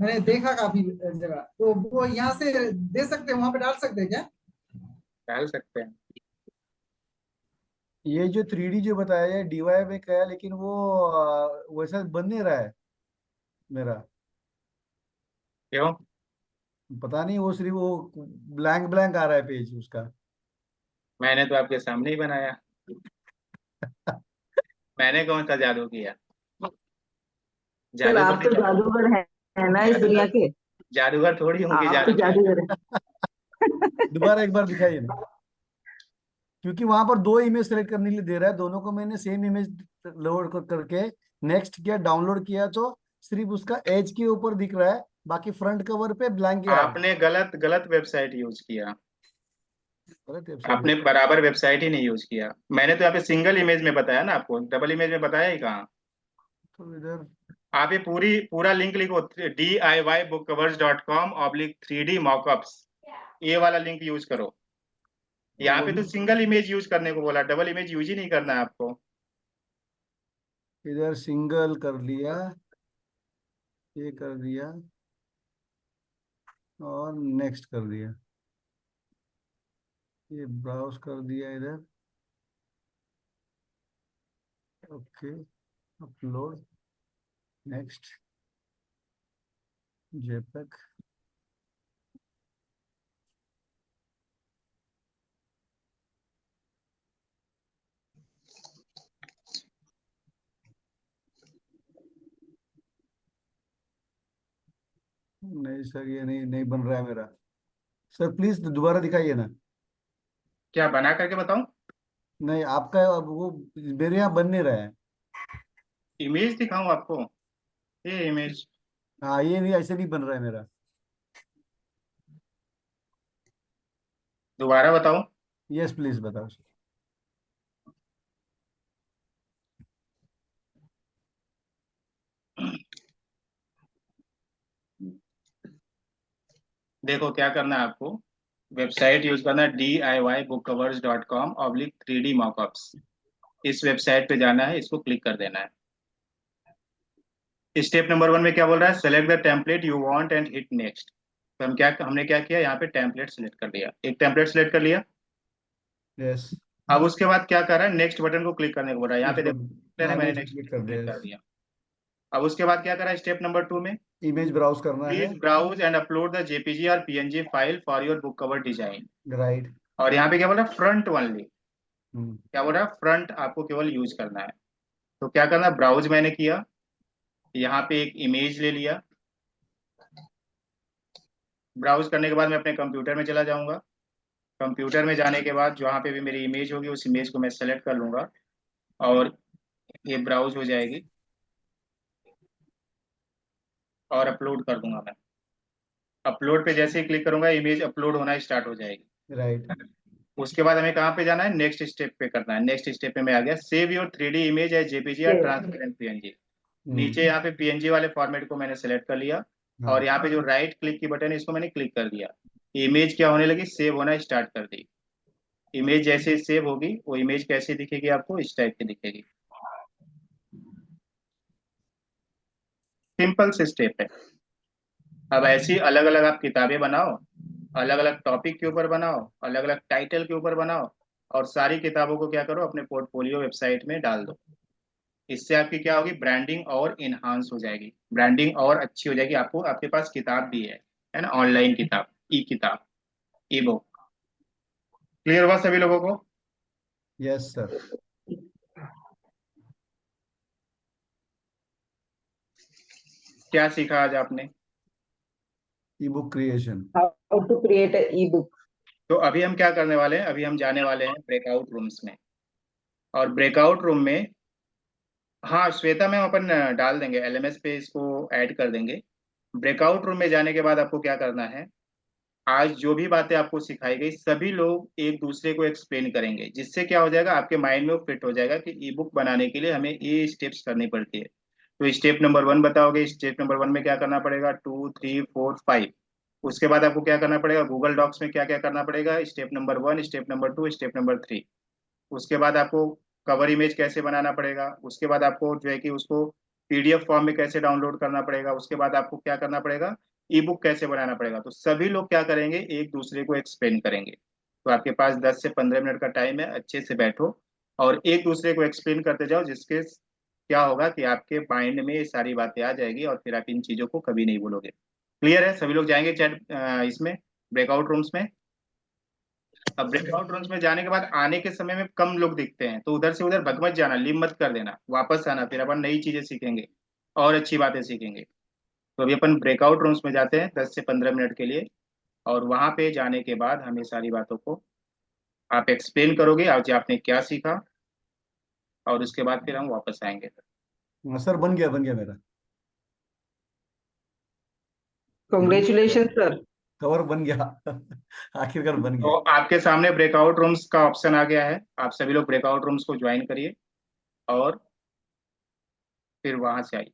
मैंने देखा काफी जगह, तो वो यहाँ से दे सकते हैं, वहां पे डाल सकते हैं क्या? डाल सकते हैं। ये जो 3D जो बताया है डीवाई में क्या है, लेकिन वो वैसा बन नहीं रहा है मेरा। क्यों? पता नहीं, वो सिर्फ वो ब्लैंक ब्लैंक आ रहा है पेज उसका। मैंने तो आपके सामने ही बनाया, मैंने कौन सा जादू किया? सर जादू आप तो थोड़ी, जादूगर है ना इस दुनिया के। जादूगर थोड़ी हूँ कि आप जादू तो जादूगर है। दोबारा एक बार दिखाइए ना, क्योंकि वहां पर दो इमेज सेलेक्ट करने के लिए दे रहा है, दोनों को मैंने सेम इमेज लोड करके नेक्स्ट किया, डाउनलोड किया, तो सिर्फ उसका एज के ऊपर दिख रहा है, बाकी फ्रंट कवर पे ब्लैंक ही आ रहा है। आपने गलत गलत वेबसाइट यूज किया। गलत वेबसाइट आपने बराबर वेबसाइट ही नहीं यूज किया। मैंने तो यहाँ पे सिंगल इमेज में बताया ना आपको, डबल इमेज में बताया ही कहाँ। तो इधर आप ये पूरा लिंक लिखो, DIYBookcovers.com/3D mockups, ये वाला लिंक यूज करो। यहाँ पे तो सिंगल इमेज यूज करने को बोला, डबल इमेज यूज ही नहीं करना है आपको। इधर सिंगल कर लिया, ये कर दिया और नेक्स्ट कर दिया, ये ब्राउज कर दिया इधर, ओके, अपलोड, नेक्स्ट, जेपेग, नहीं सर ये नहीं नहीं बन रहा है मेरा। सर प्लीज दोबारा दिखाइए ना। क्या बना करके बताऊं? नहीं आपका वो मेरे यहाँ बन नहीं रहा है। इमेज दिखाऊं आपको? ये इमेज हाँ ये नहीं, ऐसे नहीं बन रहा है मेरा। दोबारा बताऊं? यस प्लीज बताओ सर। देखो क्या करना है आपको, वेबसाइट यूज करना है DIYBookcovers.com/3D mockups। इस वेबसाइट पे जाना है, इसको क्लिक कर देना है। स्टेप नंबर 1 में क्या बोल रहा है, select the template you want and hit next. तो हमने क्या किया, यहाँ पे टेम्पलेट सेलेक्ट कर लिया, एक टेम्पलेट सेलेक्ट कर लिया। यस, अब उसके बाद क्या कर रहा है, नेक्स्ट बटन को क्लिक करने को बोल रहा है। यहाँ पे देखो हाँ मैंने नेक्स्ट नेक्स्ट क्लिक कर क्लिक दिया। कर दिया। अब उसके बाद क्या करा है, स्टेप नंबर 2 में इमेज ब्राउज करना है, please browse and upload the JPG और PNG file for your book cover design. Right. और यहाँ पे क्या बोल रहा है, फ्रंट ओनली। क्या बोल रहा है, फ्रंट आपको केवल यूज करना है। तो क्या करना है, ब्राउज मैंने किया, यहाँ पे एक इमेज ले लिया। ब्राउज करने के बाद मैं अपने कंप्यूटर में चला जाऊंगा। कंप्यूटर में जाने के बाद जहाँ पे भी मेरी इमेज होगी उस इमेज को मैं सेलेक्ट कर लूंगा और ये ब्राउज हो जाएगी और अपलोड कर दूंगा मैं। अपलोड पे जैसे ही क्लिक करूंगा इमेज अपलोड होना स्टार्ट हो जाएगी। राइट। उसके बाद हमें कहाँ पे जाना है, नेक्स्ट स्टेप पे करना है। नेक्स्ट स्टेप पे मैं आ गया, save your 3D image as JPG और ट्रांसपेरेंट PNG। नीचे यहाँ पे PNG वाले फॉर्मेट को मैंने सेलेक्ट कर लिया और यहाँ पे जो राइट क्लिक की बटन है इसको मैंने क्लिक कर दिया। इमेज क्या होने लगी, सेव होना स्टार्ट कर दी। इमेज जैसे सेव होगी वो इमेज कैसे दिखेगी आपको, इस टाइप की दिखेगी। सिंपल से स्टेप है। अब ऐसी अलग अलग आप किताबें बनाओ, अलग अलग टॉपिक के ऊपर बनाओ, अलग अलग टाइटल के ऊपर बनाओ और सारी किताबों को क्या करो, अपने पोर्टफोलियो वेबसाइट में डाल दो। इससे आपकी क्या होगी, ब्रांडिंग और इनहांस हो जाएगी, ब्रांडिंग और अच्छी हो जाएगी। आपको आपके पास किताब भी है ना, ऑनलाइन किताब, ई किताब, ई बुक। क्लियर हुआ सभी लोगों को? Yes sir. क्या सीखा आज आपने? E-book creation. How to create e-book. तो अभी हम क्या करने वाले हैं, अभी हम जाने वाले हैं ब्रेकआउट रूम्स में। और ब्रेकआउट रूम में, हाँ श्वेता मैम अपन डाल देंगे LMS पे, इसको ऐड कर देंगे। ब्रेकआउट रूम में जाने के बाद आपको क्या करना है, आज जो भी बातें आपको सिखाई गई सभी लोग एक दूसरे को एक्सप्लेन करेंगे, जिससे क्या हो जाएगा, आपके माइंड में वो फिट हो जाएगा कि ई बुक बनाने के लिए हमें ये स्टेप्स करनी पड़ती है। तो स्टेप नंबर 1 बताओगे, स्टेप नंबर 1 में क्या करना पड़ेगा, 2 3 4 5। उसके बाद आपको क्या करना पड़ेगा, गूगल डॉक्स में क्या क्या करना पड़ेगा, step number 1, step number 2, step number 3। उसके बाद आपको कवर इमेज कैसे बनाना पड़ेगा, उसके बाद आपको जो है कि उसको PDF फॉर्म में कैसे डाउनलोड करना पड़ेगा, उसके बाद आपको क्या करना पड़ेगा, ई बुक कैसे बनाना पड़ेगा। तो सभी लोग क्या करेंगे, एक दूसरे को एक्सप्लेन करेंगे। तो आपके पास 10 से 15 मिनट का टाइम है, अच्छे से बैठो और एक दूसरे को एक्सप्लेन करते जाओ, जिसके क्या होगा कि आपके माइंड में ये सारी बातें आ जाएगी और फिर आप इन चीजों को कभी नहीं भूलोगे। क्लियर है? सभी लोग जाएंगे चैट इसमें ब्रेकआउट रूम्स में। अब ब्रेकआउट रूम्स में जाने के बाद आने के समय में कम लोग दिखते हैं, तो उधर से उधर भग मत जाना, लिम मत कर देना, वापस आना, फिर अपन नई चीजें सीखेंगे और अच्छी बातें सीखेंगे। तो अभी अपन ब्रेकआउट रूम्स में जाते हैं 10 से 15 मिनट के लिए, और वहां पे जाने के बाद हमें सारी बातों को आप एक्सप्लेन करोगे आज आपने क्या सीखा, और उसके बाद फिर हम वापस आएंगे। सर बन गया मेरा। Congratulation sir. कवर बन गया। आखिरकार बन तो गया। आपके सामने ब्रेकआउट रूम्स का ऑप्शन आ गया है, आप सभी लोग ब्रेकआउट रूम्स को ज्वाइन करिए और फिर वहां से आइए।